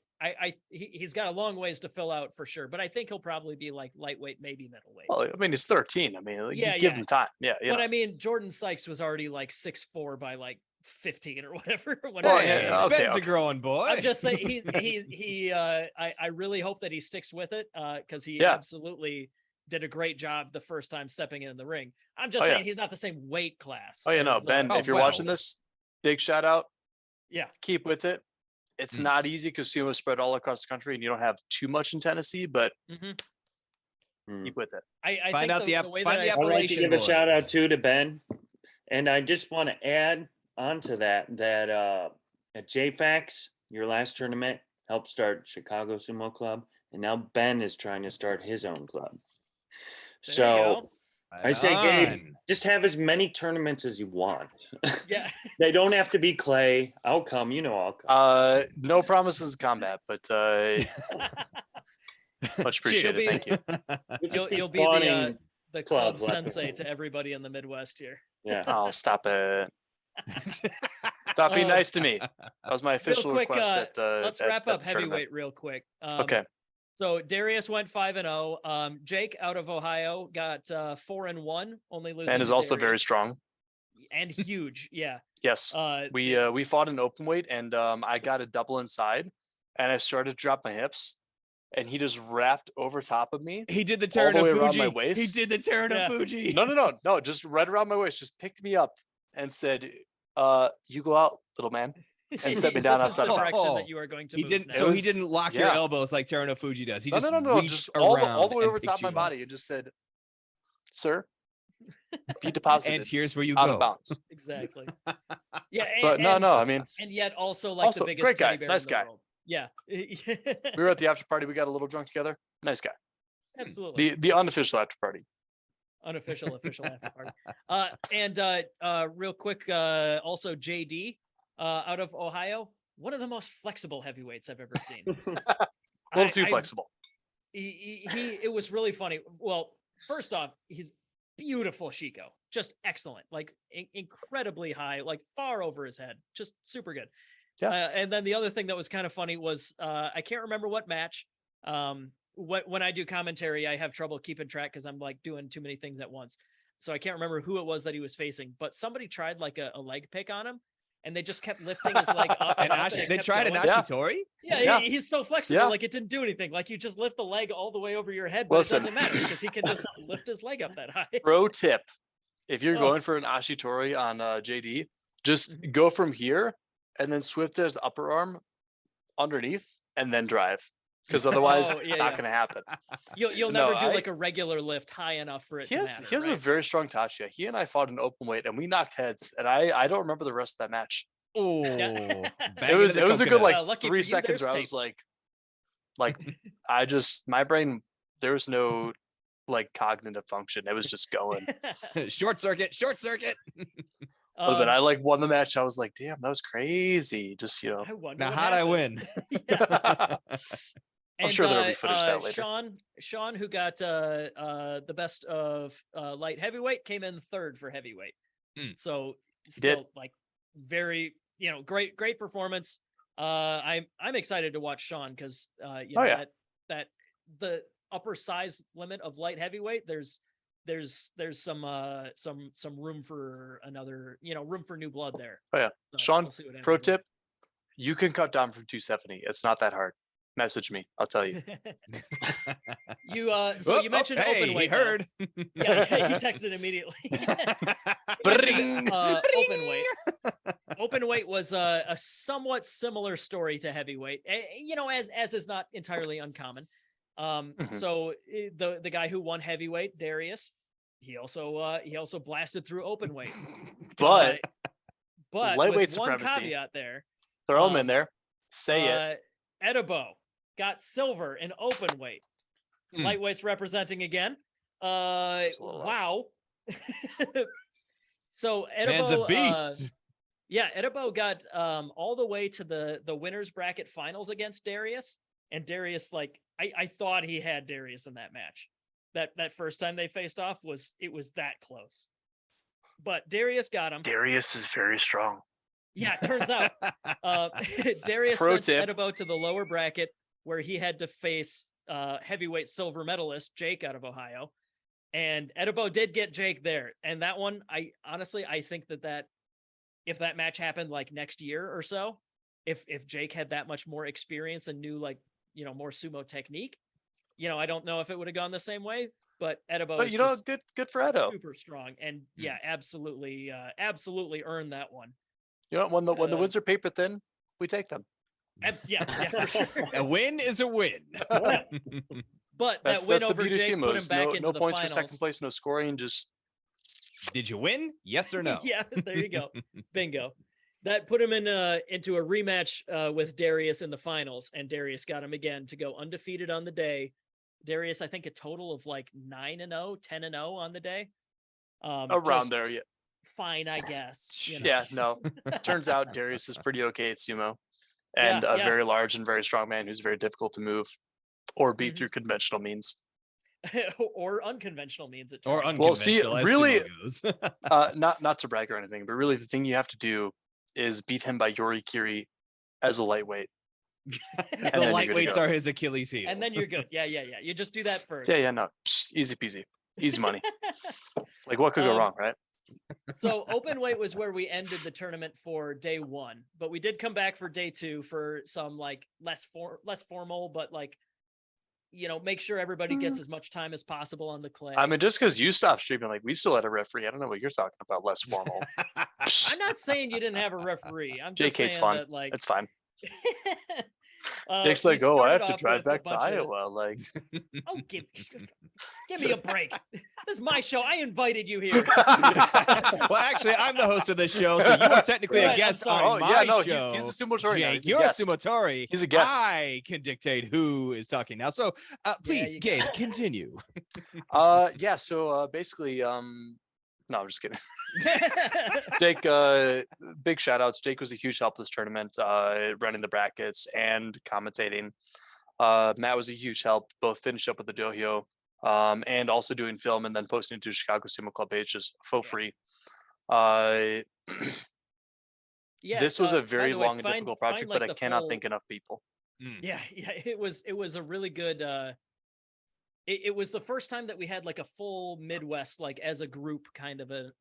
he's got a long ways to fill out for sure, but I think he'll probably be like lightweight, maybe middleweight. Well, I mean, he's 13. I mean, like, Yeah, you give yeah. him time. Yeah. But I mean, Jordan Sykes was already like 6'4" by like 15 or whatever. Well, whenever he yeah, came yeah, in. okay, Ben's a growing boy. I'm just saying I really hope that he sticks with it because he Yeah. absolutely did a great job the first time stepping in the ring. I'm just Oh, yeah. saying he's not the same weight class. Oh, no, as, Ben, Oh, if you're well. watching this, big shout out. Yeah. Keep with it. It's Mm. not easy because Sumo is spread all across the country and you don't have too much in Tennessee, but Mhm. keep with it. I Find think out the way find that the I- I'd like to Appalachian give a shout boys. out too to Ben, and I just want to add onto that at JFAX, your last tournament helped start Chicago Sumo Club, and now Ben is trying to start his own club. There you So go. I say, Gabe, On. just have as many tournaments as you want. Yeah. They don't have to be clay. I'll come. I'll come. No promises of combat, but much appreciated. Cheers. Thank you. You'll be the club club left sensei behind. to everybody in the Midwest here. Yeah. Oh, stop it. Stop being nice to me. That was my official quick, request Let's at wrap up the tournament. heavyweight real quick. Okay. So Darius went 5-0. Jake out of Ohio got 4-1, only losing. And is to also very Darius. strong. And huge. Yeah. Yes. We fought in open weight and I got a double inside and I started to drop my hips and he just wrapped over top of me. He did the All the way around Fuji. my waist? He did the Terra Yeah. Fuji. No, just right around my waist, just picked me up and said, you go out, little man. And set me down This is the outside of direction Oh. that you are going to He move didn't. now. So he was- didn't lock your yeah. elbows like Terra Fuji does. He No, just no, reached just around all the way and over top picked of my you up. body and just said, sir, be deposited And here's where you out go. of bounds. Exactly. Yeah. But no, I mean, And yet also like Also, the biggest great guy, teddy bear nice in the guy. world. Yeah. we were at the after party. We got a little drunk together. Nice guy. Absolutely. The unofficial after party. Unofficial, official after party. Real quick, also JD out of Ohio, one of the most flexible heavyweights I've ever seen. A little too I- flexible. It was really funny. Well, first off, he's beautiful Shiko, just excellent, like incredibly high, like far over his head, just super good. Yeah. And then the other thing that was kind of funny was I can't remember what match. When I do commentary, I have trouble keeping track because I'm like doing too many things at once. So I can't remember who it was that he was facing, but somebody tried like a leg pick on him, and they just kept lifting his leg up. And up, Ashi, it they kept tried an going. Yeah. Ashitori. Yeah, Yeah. he's so flexible, Yeah. like it didn't do anything. Like you just lift the leg all the way over your head, but Listen. it doesn't matter because he can just lift his leg up that high. Pro tip: if you're Oh. going for an ashitori on JD, just go from here and then Swift does the upper arm underneath and then drive. Because otherwise, not going to happen. You'll never do like a regular lift high enough for it to matter. He has a very strong Tatsuya. He and I fought in open weight, and we knocked heads. And I don't remember the rest of that match. Oh, it was a good like 3 seconds where I was like my brain, there was no like cognitive function. It was just going. short circuit. But I like won the match. I was like, damn, that was crazy. Just now how'd I win? I'm sure there'll be footage that later. Sean, who got the best of light heavyweight, came in third for heavyweight. So still like very, great performance. I'm excited to watch Sean because that the upper size limit of light heavyweight, there's some room for another, room for new blood there. Oh yeah. So Sean, pro tip, you can cut down from 270. It's not that hard. Message me. I'll tell you. You mentioned open weight. He heard. Yeah, he texted immediately. Open weight. Open weight was a somewhat similar story to heavyweight. As is not entirely uncommon. So the guy who won heavyweight, Darius, he also blasted through open weight. But lightweight with one supremacy. Caveat there. Throw him in there. Say it. Edibo got silver in open weight. Lightweights representing again. Wow. So Edibo, man's a beast. Edibo got all the way to the winners bracket finals against Darius, and Darius, like, I thought he had Darius in that match. That first time they faced off was that close. But Darius got him. Darius is very strong. Yeah, it turns out. Darius sent Edibo to the lower bracket where he had to face heavyweight silver medalist Jake out of Ohio. And Edibo did get Jake there. And that one, I think that if that match happened like next year or so, if Jake had that much more experience and knew more sumo technique, I don't know if it would have gone the same way. But Edibo is just good for Edo. Super strong. And absolutely earned that one. When the wins are paper thin, we take them. Yeah, for sure. A win is a win. But that win over Jake put him back into no the points finals. for second place, no scoring. Just did you win? Yes or no? Yeah, there you go. Bingo. That put him into a rematch with Darius in the finals, and Darius got him again to go undefeated on the day. Darius, I think a total of like 9-0, 10-0 on the day. Around there, yeah. Fine, I guess. Yeah, no. Turns out Darius is pretty okay at sumo, and a very large and very strong man who's very difficult to move or beat through conventional means. Or unconventional means. Or unconventional. Well, see, really, not to brag or anything, but really the thing you have to do is beat him by Yorikiri as a lightweight. The lightweights are his Achilles heel. And then you're good. Yeah. You just do that first. Yeah, no. Easy peasy. Easy money. Like, what could go wrong, right? So open weight was where we ended the tournament for day one, but we did come back for day two for some like less formal, but like, make sure everybody gets as much time as possible on the clay. I mean, just because you stopped streaming, like we still had a referee. I don't know what you're talking about. Less formal. I'm not saying you didn't have a referee. I'm just JK's saying fun. that like it's fine. Jake's like, I have to drive back to Iowa. Like, oh, give me a break. This is my show. I invited you here. Well, actually, I'm the host of this show, so you are technically a guest on my show. He's a sumotori. Jake, you're a sumotori. He's a guest. I can dictate who is talking now. So, please, Gabe, continue. So basically, no, I'm just kidding. Jake, big shout outs. Jake was a huge help this tournament, running the brackets and commentating. Matt was a huge help, both finish up with the dohyo and also doing film and then posting to Chicago Sumo Club page just for free. This was a very long and difficult project, but I cannot thank enough people. Yeah, it was a really good. It was the first time that we had like a full Midwest, like as a group kind of an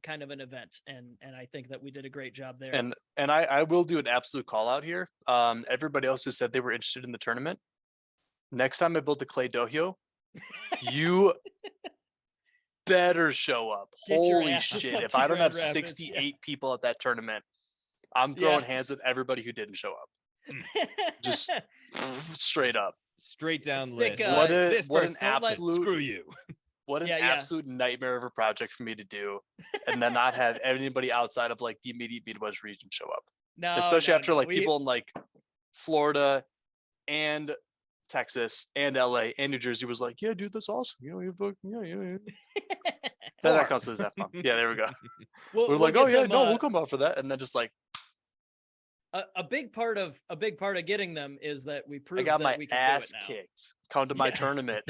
event. And I think that we did a great job there. And I will do an absolute call out here. Everybody else who said they were interested in the tournament. Next time I build the clay dohyo, you better show up. Holy shit. If I don't have 68 people at that tournament, I'm throwing hands with everybody who didn't show up. Just straight up. Straight down Sick, list. What This an person, absolute screw you. What an Yeah. absolute nightmare of a project for me to do, and then not have anybody outside of like the immediate Midwest region show up. No, Especially after like We- people in like Florida and Texas and LA and New Jersey was like, yeah, dude, that's awesome. You know, you book, yeah. That counts as that fun. Yeah, there we go. We're like, oh yeah, no, we'll come out for that, and then just like a big part of getting them is that we proved I got that my we can ass do it now. kicked. Come to my tournament.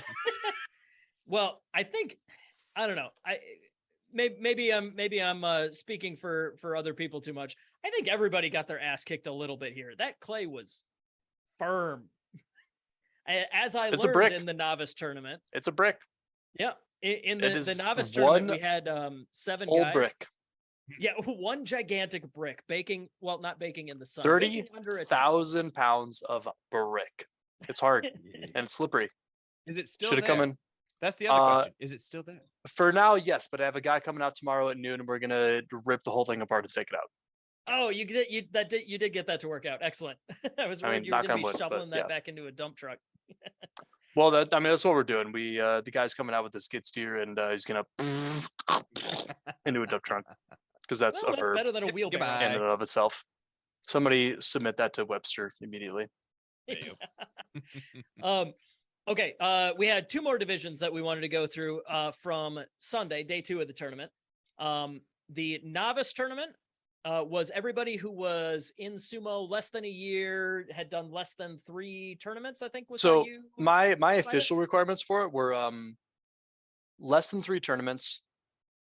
Well, I think I don't know. Maybe I'm speaking for other people too much. I think everybody got their ass kicked a little bit here. That clay was firm. As I learned in the novice tournament. It's a brick. Yeah. In the novice tournament, we had 7 guys. Brick. Yeah, one gigantic brick baking. Well, not baking in the sun. 30,000 pounds of brick. It's hard and it's slippery. Is it still Should have come in? That's the other question. Is it still there? For now, yes, but I have a guy coming out tomorrow at noon, and we're gonna rip the whole thing apart and take it out. Oh, you did get that to work out. Excellent. I was worried you were going to be shoveling that back into a dump truck. Well, that's what we're doing. We the guy's coming out with a skid steer, and he's gonna into a dump truck because that's a verb better than a wheelbarrow in and of itself. Somebody submit that to Webster immediately. Okay. We had 2 more divisions that we wanted to go through from Sunday, day 2 of the tournament. The novice tournament was everybody who was in sumo less than a year, had done less than 3 tournaments, I think. So my official requirements for it were less than 3 tournaments,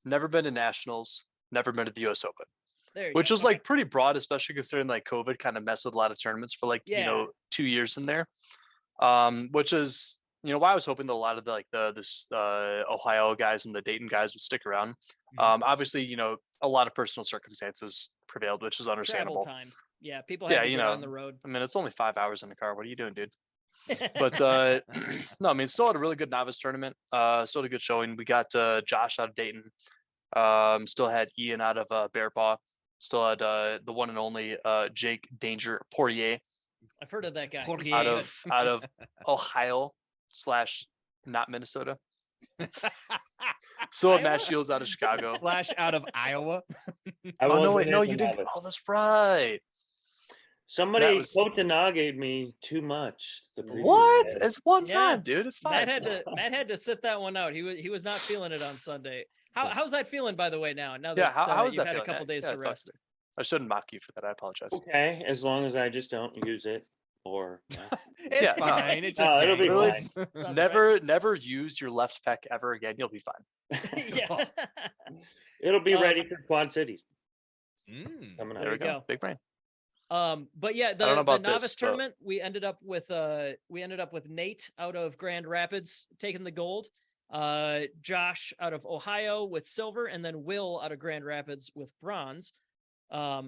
never been to nationals, never been to the US Open. Which was like pretty broad, especially considering like COVID kind of messed with a lot of tournaments for like 2 years in there. Which is why I was hoping that a lot of the Ohio guys and the Dayton guys would stick around. Obviously, a lot of personal circumstances prevailed, which is understandable. Travel time. Yeah, people had to get on the road. I mean, it's only 5 hours in the car. What are you doing, dude? But no, I mean, still had a really good novice tournament. Still had a good showing. We got Josh out of Dayton. Still had Ian out of Bear Paw. Still had the one and only Jake Danger Poirier. I've heard of that guy. Out of Ohio / not Minnesota. So Matt Shields out of Chicago / out of Iowa. No, you didn't. Oh, that's right. Somebody Kotanaged me too much. What? It's one time, dude. It's fine. Matt had to sit that one out. He was not feeling it on Sunday. How's that feeling, by the way? Now that how is you've that had a couple days to rest. I shouldn't mock you for that. I apologize. Okay, as long as I just don't use it. Or it's fine. It just it'll be fine. Never use your left pec ever again. You'll be fine. Yeah. It'll be ready for Quad Cities. Coming out. There we go. Big brain. But yeah, the novice tournament, we ended up with Nate out of Grand Rapids taking the gold. Josh out of Ohio with silver, and then Will out of Grand Rapids with bronze. I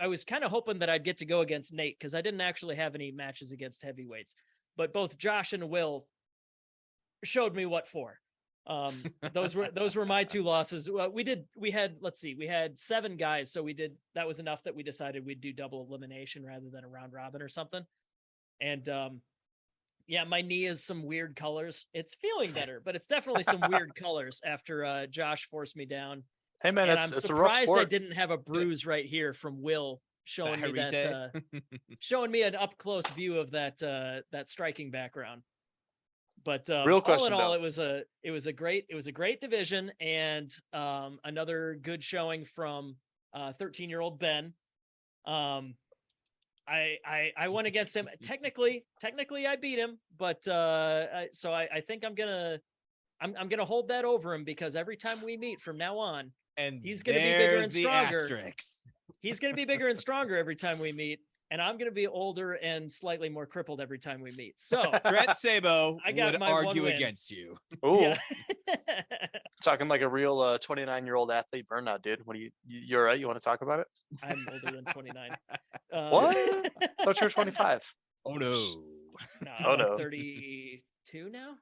was kind of hoping that I'd get to go against Nate because I didn't actually have any matches against heavyweights, but both Josh and Will showed me what for. Those were my 2 losses. We had 7 guys, so that was enough that we decided we'd do double elimination rather than a round robin or something. And yeah, my knee is some weird colors. It's feeling better, but it's definitely some weird colors after Josh forced me down. Hey man, and it's a rough sport. I didn't have a bruise right here from Will showing me that, showing me an up close view of that striking background. But real question, all in all, it was a great division, and another good showing from 13-year-old Ben. I went against him. Technically I beat him, but so I think I'm gonna hold that over him because every time we meet from now on. And he's going to be bigger and stronger. Asterisks. He's going to be bigger and stronger every time we meet. And I'm going to be older and slightly more crippled every time we meet. So Brett Sabo would argue against you. Oh, yeah. Talking like a real 29-year-old athlete burnout, dude. What you're right? You want to talk about it? I'm older than 29. What? I thought you were 25. Oh no. No, 32 now?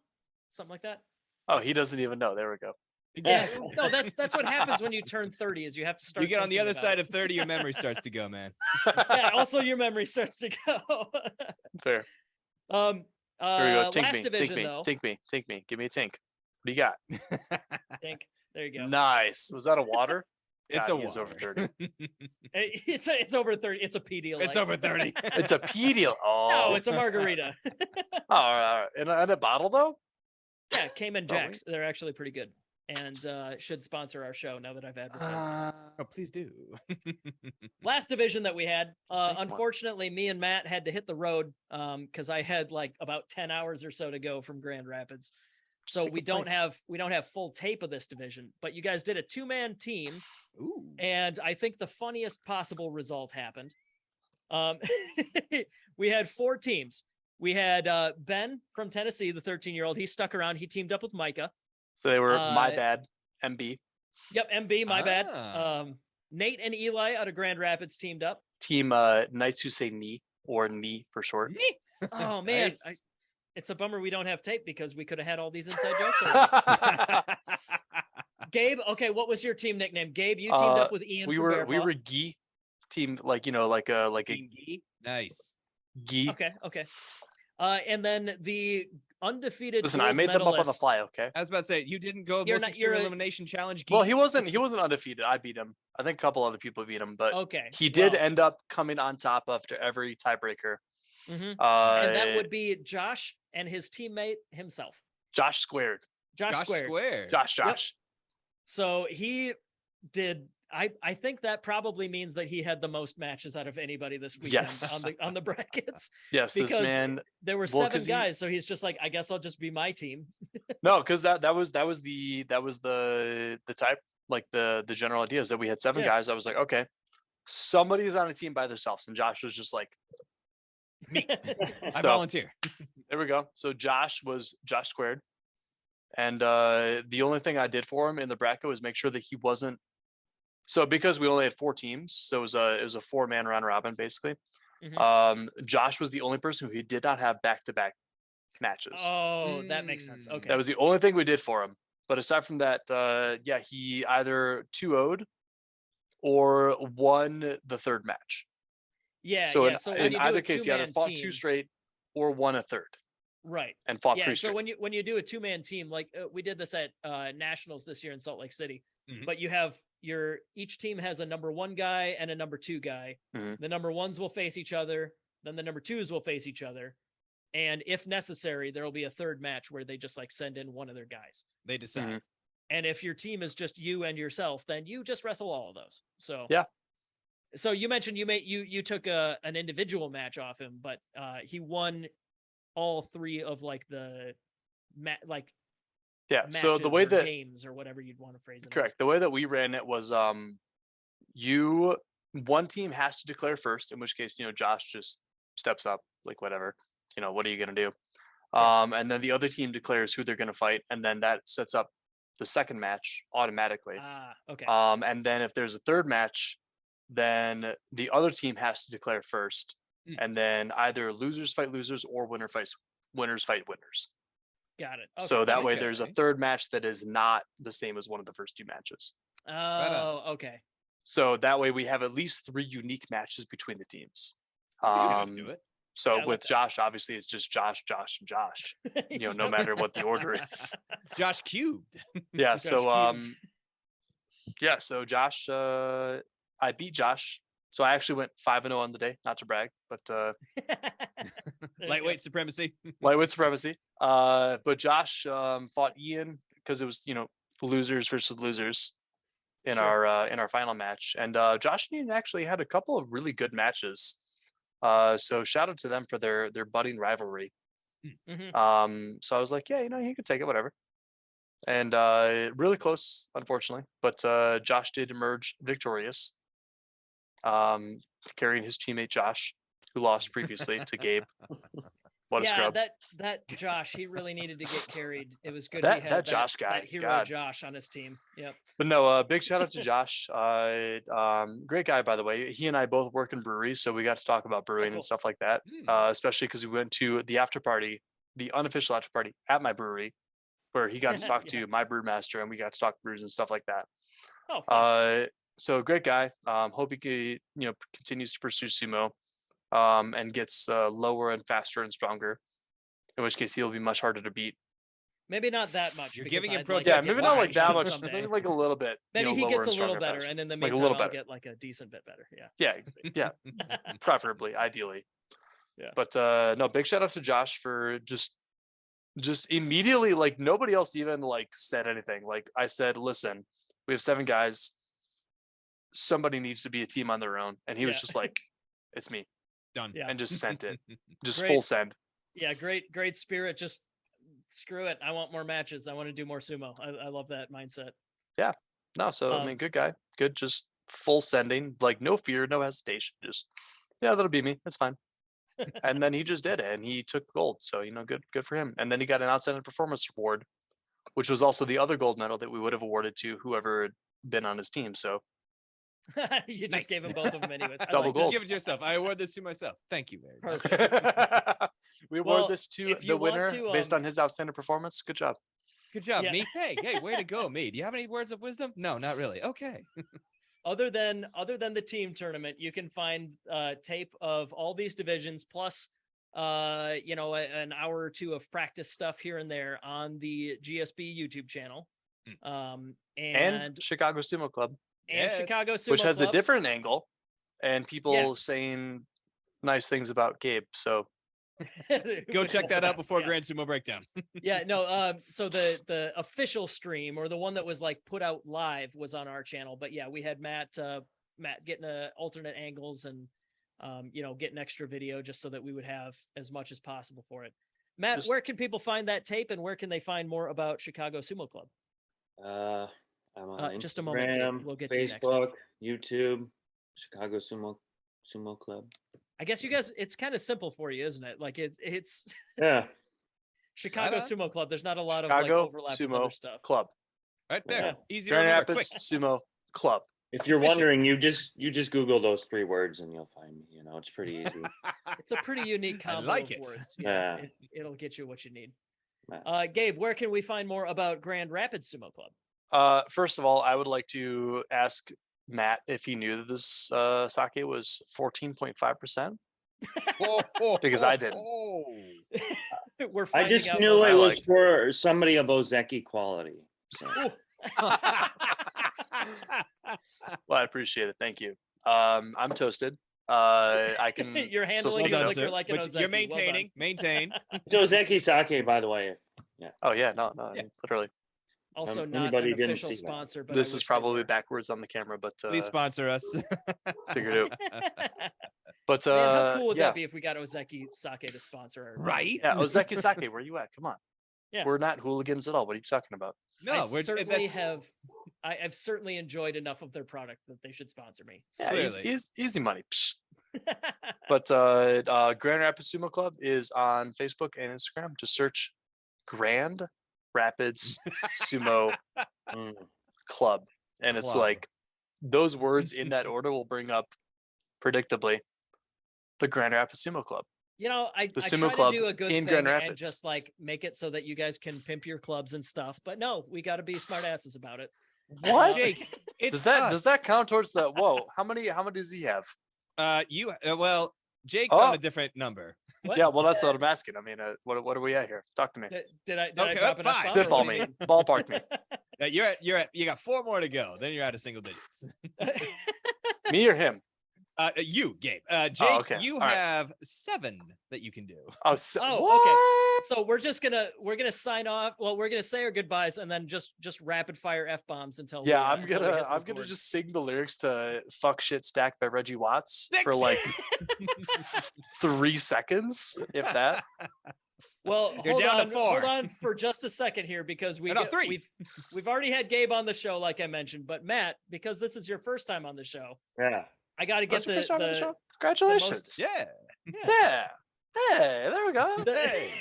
Something like that. Oh, he doesn't even know. There we go. Yeah, no, that's what happens when you turn 30 is you have to start. You get on the other thinking side about of 30, your memory starts to go, man. it. Yeah, also your memory starts to go. Fair. Um, Here we go. Tink last me. division Tink me. though. Tink me. Tink me. Give me a tink. What do you got? Think there you go. Nice. Was that a water? It's God, a he is over water. 30. It's over 30. It's a PD. It's over 30. It's a pedial. Oh, No, it's a margarita. all right. In a bottle though? Yeah, Cayman Oh, Jacks. They're actually pretty good, and should sponsor our show now that I've advertised them. Oh, please do. Last division that we had, Just take one. unfortunately, me and Matt had to hit the road because I had like about 10 hours or so to go from Grand Rapids. Just So take a we don't break. have full tape of this division, but you guys did a 2-man team, Ooh. and I think the funniest possible result happened. We had 4 teams. We had Ben from Tennessee, the 13-year-old. He stuck around. He teamed up with Micah. So they were my bad. MB. Yep, MB, my bad. Ah. Nate and Eli out of Grand Rapids teamed up. Team Knights Who Say Knee or Knee for short. Oh man, Nice. it's a bummer we don't have tape because we could have had all these inside jokes. Already. Gabe, okay, what was your team nickname? Gabe, you teamed up with Ian. we from were Bear Paw. Gee team, like a Team Gee? Nice. Gee. Okay. And then the undefeated. Listen, I made them up on the fly, okay? I was about to say, you didn't go You're most not- extreme you're a- elimination challenge. Well, Gee? he wasn't undefeated. I beat him. I think a couple other people beat him, but Okay. he did well, end up coming on top after every tiebreaker. mhm. Uh, And that would be Josh and his teammate himself. Josh squared. Josh, Josh Squared. Square. Josh. So he did. I think that probably means that he had the most matches out of anybody this weekend Yes. on the brackets. Yes, this because man. There were Well, 7 'cause he- guys, so he's just like, I guess I'll just be my team. No, because that was the type, like the general idea is that we had 7 Yeah. guys. I was like, okay, somebody's on a team by themselves, and Josh was just like, Me. I So- volunteer. there we go. So Josh squared, and the only thing I did for him in the bracket was make sure that he wasn't. So because we only had 4 teams, so it was a 4-man round robin basically. Mhm. Josh was the only person who did not have back-to-back matches. Oh, that makes sense. Mm. Okay. That was the only thing we did for him. But aside from that, yeah, he either 2-0'd or won the 3rd match. yeah. So yeah. in, So when in you do either a case, he either 2-man fought team, 2 straight or won a 3rd right? and fought Yeah. 3 So straight. when you do a 2-man team, like we did this at Nationals this year in Salt Lake City, Mhm. but you have each team has a number 1 guy and a number 2 guy. Mhm. The number 1s will face each other, then the number 2s will face each other, and if necessary, there will be a 3rd match where they just like send in one of their guys. They decide. Mhm. And if your team is just you and yourself, then you just wrestle all of those. So Yeah. So you mentioned you took an individual match off him, but he won all 3 of like the Yeah. So the matches way or that games or whatever you'd want to phrase it. as. correct, the way that we ran it was one team has to declare first, in which case, Josh just steps up, like whatever, what are you gonna do? Sure. And then the other team declares who they're gonna fight, and then that sets up the 2nd match automatically. Ah, okay. And then if there's a 3rd match, then the other team has to declare first, Mm. and then either losers fight losers or winners fight winners. Got it. So Okay. that way there's a Interesting. 3rd match that is not the same as one of the first 2 matches. Oh, okay. So that way we have at least 3 unique matches between the teams. That's a good way to do it. So Yeah, I like with that. Josh, obviously it's just Josh, and Josh, no matter what the order is. Josh cubed. Yeah. Josh So cubed. yeah. So Josh, I beat Josh. So I actually went 5-0 on the day, not to brag, but There you Lightweight supremacy. lightweight supremacy. But Josh fought Ian because it was losers versus losers in Sure. our final match, and Josh and Ian actually had a couple of really good matches. So shout out to them for their budding rivalry. go. Mhm. So I was like, yeah, he could take it, whatever. And really close, unfortunately, but Josh did emerge victorious, carrying his teammate Josh, who lost previously to Gabe. What a Yeah, scrub! that Josh, he really needed to get carried. It was good. That- he had that Josh guy, that hero God. Josh on his team. Yep. But no, big shout out to Josh. Great guy, by the way. He and I both work in breweries, so we got to talk about brewing cool. and stuff like that. Mm. Especially because we went to the after party, the unofficial after party at my brewery, where he got to talk to my brewmaster and we got to talk brews and stuff like that. Oh, fun. So great guy. Hope he continues to pursue sumo, and gets lower and faster and stronger. In which case he'll be much harder to beat. Maybe not that much. You're because giving him I'd protein. to Yeah, get maybe more not like that action much. someday. Maybe like a little bit. Maybe he lower gets and a little stronger, better, faster. and in the Like a meantime, little I'll better. get like a decent bit better. Yeah. Yeah, preferably, ideally. Yeah. But no, big shout out to Josh for just immediately, like nobody else even like said anything. Like I said, listen, we have 7 guys. Somebody needs to be a team on their own, and he was just like, "It's me," Done. Yeah. and just sent it, just Great. full send. Yeah, great spirit. Just screw it. I want more matches. I want to do more sumo. I love that mindset. No, so I mean, good guy, good, just full sending, like no fear, no hesitation, just that'll be me. That's fine. And then he just did it, and he took gold. So good for him. And then he got an outstanding performance award, which was also the other gold medal that we would have awarded to whoever had been on his team. So You just Nice. gave him both of them anyways. I Double like gold. Just give it to yourself. I award this to myself. Thank you very much. Perfect. we Well, award this to if you the want winner to, based on his outstanding performance. Good job. Good job, Yeah. me. Hey, way to go, me. Do you have any words of wisdom? No, not really. Okay. Other than the team tournament, you can find tape of all these divisions plus an hour or two of practice stuff here and there on the GSB YouTube channel. And Chicago Sumo Club, Yes. Chicago Sumo which has Club. a different angle, and people Yes. saying nice things about Gabe. So Go Which check is that the out best, before yeah. Grand Sumo Breakdown. Yeah, no. So the official stream, or the one that was like put out live, was on our channel. But yeah, we had Matt getting alternate angles and getting extra video just so that we would have as much as possible for it. Matt, where can people find that tape, and where can they find more about Chicago Sumo Club? I'm on Just a moment, Gabe. Instagram, We'll get to you next. Facebook, YouTube, Chicago Sumo Club. I guess you guys, it's kind of simple for you, isn't it? Like it's Yeah. Chicago Right on. Sumo Club. There's not a lot of Chicago like overlap with Sumo other stuff. Club, Right there. Yeah. Easy to Grand remember. Rapids Quick. Sumo Club. If you're Efficient. wondering, you just Google those 3 words and you'll find me. It's pretty easy. It's a pretty unique I combo like of it. words. Yeah. It'll get you what you need. Yeah. Gabe, where can we find more about Grand Rapids Sumo Club? First of all, I would like to ask Matt if he knew that this sake was 14.5%. Because I didn't. Oh. We're I finding just out knew most it I was like. for somebody of Ozeki quality. So. Well, I appreciate it. Thank you. I'm toasted. I can. You're still handling speak your up. liquor like an Which Ozeki. you're Well done. maintain. It's Ozeki sake, by the way. Oh yeah, no, Yeah. literally. Also, not anybody an didn't official see that. sponsor, but I This wish is they probably were. backwards on the camera, but Please sponsor us. figured it out. But Man, how cool would yeah, that be if we got Ozeki Sake to sponsor our Right? yeah, Ozeki Sake, where you at? Come on. Yeah. We're not hooligans at all. What are you talking about? No, I've certainly enjoyed enough of their product that they should sponsor me. So. Yeah, Clearly. easy money. Psh. But Grand Rapids Sumo Club is on Facebook and Instagram. Just search Grand Rapids Sumo Mm. Club, and it's Club. like those words in that order will bring up predictably the Grand Rapids Sumo Club. I The try Sumo to Club do a good in thing Grand and Rapids. just like make it so that you guys can pimp your clubs and stuff. But no, we got to be smart asses about it. What? Jake, it's does that us. count towards the whoa? How many does he have? Well, Jake's Oh. on a different number. What? Yeah, well, that's what I'm asking. I mean, what are we at here? Talk to me. Did I Okay, drop enough 5. bombs, or Spitball what do me. you mean? Ballpark me. You got 4 more to go. Then you're out of single digits. Me or him? You, Gabe. Jake, okay. you All right. have 7 that you can do. Oh, Oh, okay. So we're gonna sign off. Well, we're gonna say our goodbyes and then just rapid fire F bombs until Yeah, we, I'm until we hit gonna record. just sing the lyrics to "Fuck Shit Stack" by Reggie Watts for 6. like 3 seconds, if that. Well, You're hold down to on, 4. hold on for just a second here because No, 3. we've already had Gabe on the show, like I mentioned. But Matt, because this is your first time on the show, Yeah. I got to get That's your first time on the show? the Congratulations. Yeah. Yeah. Hey, there we go. Hey.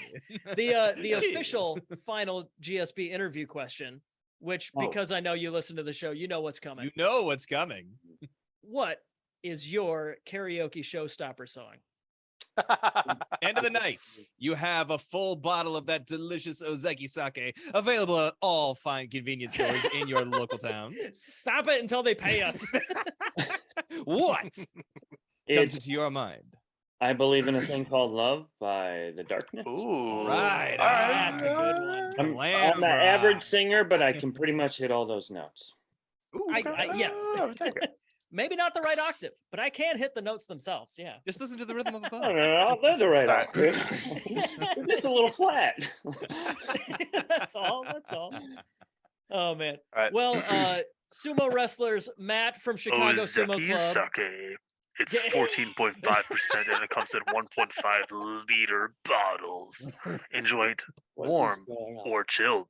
the Cheers. official final GSB interview question, which Oh. because I know you listen to the show, you know what's coming. You know what's coming. What is your karaoke showstopper song? End of the night, you have a full bottle of that delicious Ozeki sake available at all fine convenience stores in your local towns. Stop it until they pay us. What comes It's into your mind? I Believe in a Thing Called Love by The Darkness. Ooh. Right. That's a good one. I'm Glam an rock. average singer, but I can pretty much hit all those notes. Ooh, Yes. Maybe not the right octave, but I can hit the notes themselves. Yeah. just listen to the rhythm of above. No, they're the right Right. octave. They're just a little flat. That's all. That's all. Oh man. All right. Well, sumo wrestlers Matt from Chicago Sumo Club. It's 14.5% and it comes in 1.5 liter bottles. Enjoy it What warm is going on? or chilled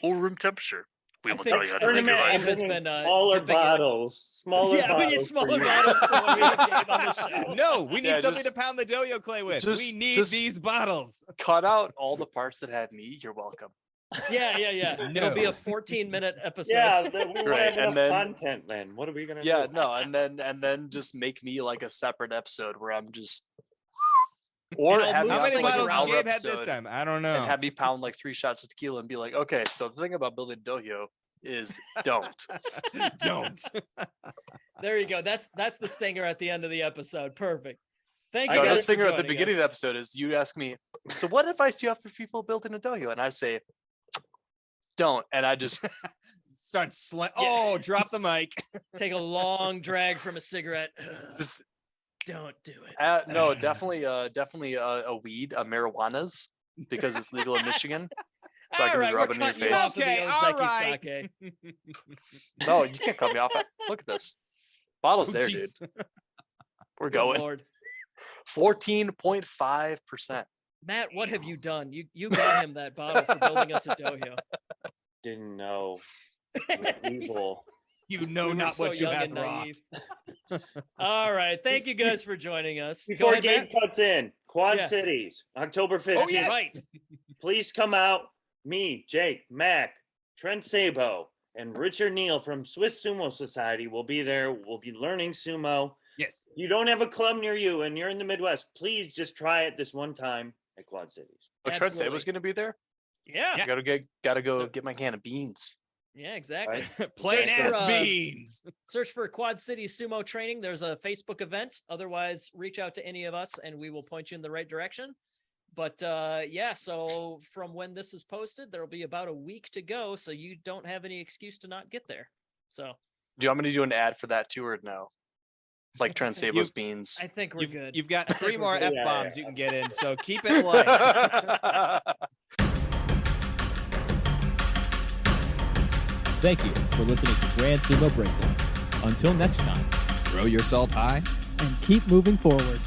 or room temperature. We I will think tell you how to live Tournament your Gabe life. has and been, smaller depicting it. bottles. Smaller Yeah, bottles. we need for smaller you. bottles for when we have Gabe on the show. No, we need Yeah, something just- to pound the doyo clay with. We just- need just- these bottles. Cut out all the parts that have me. You're welcome. Yeah. It'll be No. a 14-minute episode. Yeah, we won't Right, have enough and then- content then. What are we gonna Yeah, do? no, and then just make me like a separate episode where I'm just or And I'll have move me How on many things like an bottles around has hour Gabe had this episode time? I don't know. and have me pound like 3 shots of tequila and be like, okay, so the thing about building dohyo is don't. Don't. There you go. That's the stinger at the end of the episode. Perfect. Thank you No, got guys this for thing at the joining beginning of the us. episode is you ask me, so what advice do you have for people building a dohyo? And I say, don't. And I just Start Oh, drop the mic. Take a long drag from a cigarette. just Don't do it. no, definitely a weed, a marijuana's because it's legal in Michigan. So I All can right, just rub we're it in your cutting you face. off of the Okay, all Ozeki right. sake. No, you can't cut me off. Look at this. Bottle's Oh, there, jeez. dude. We're Good going. Lord. 14.5%. Matt, what have you done? You got him that bottle for building us a dohyo. Didn't know. You're evil. You know We were not so what you young have and wrought. naive. All right. Thank you guys for joining us. Go Before ahead, Gabe Matt. cuts in, Quad Yeah. Cities, October 15th. Oh, yes. Right. Please come out. Me, Jake, Mac, Trent Sabo, and Richard Neal from Swiss Sumo Society will be there. We'll be learning sumo. Yes. You don't have a club near you and you're in the Midwest, please just try it this one time at Quad Cities. Oh, Trent Absolutely. was going to be there. Yeah. I gotta go get my can of beans. Yeah, exactly. Plain Search ass for, beans. Search for Quad City Sumo Training. There's a Facebook event. Otherwise, reach out to any of us and we will point you in the right direction. But yeah, so from when this is posted, there'll be about a week to go. So you don't have any excuse to not get there. So Do you want me to do an ad for that too or no? Like Trent Sabo's beans. I think we're good. You've got 3 more Yeah, F-bombs yeah. you can get in, so keep it light. Thank you for listening to Grand Sumo Breakdown. Until next time, throw your salt high And keep moving forward.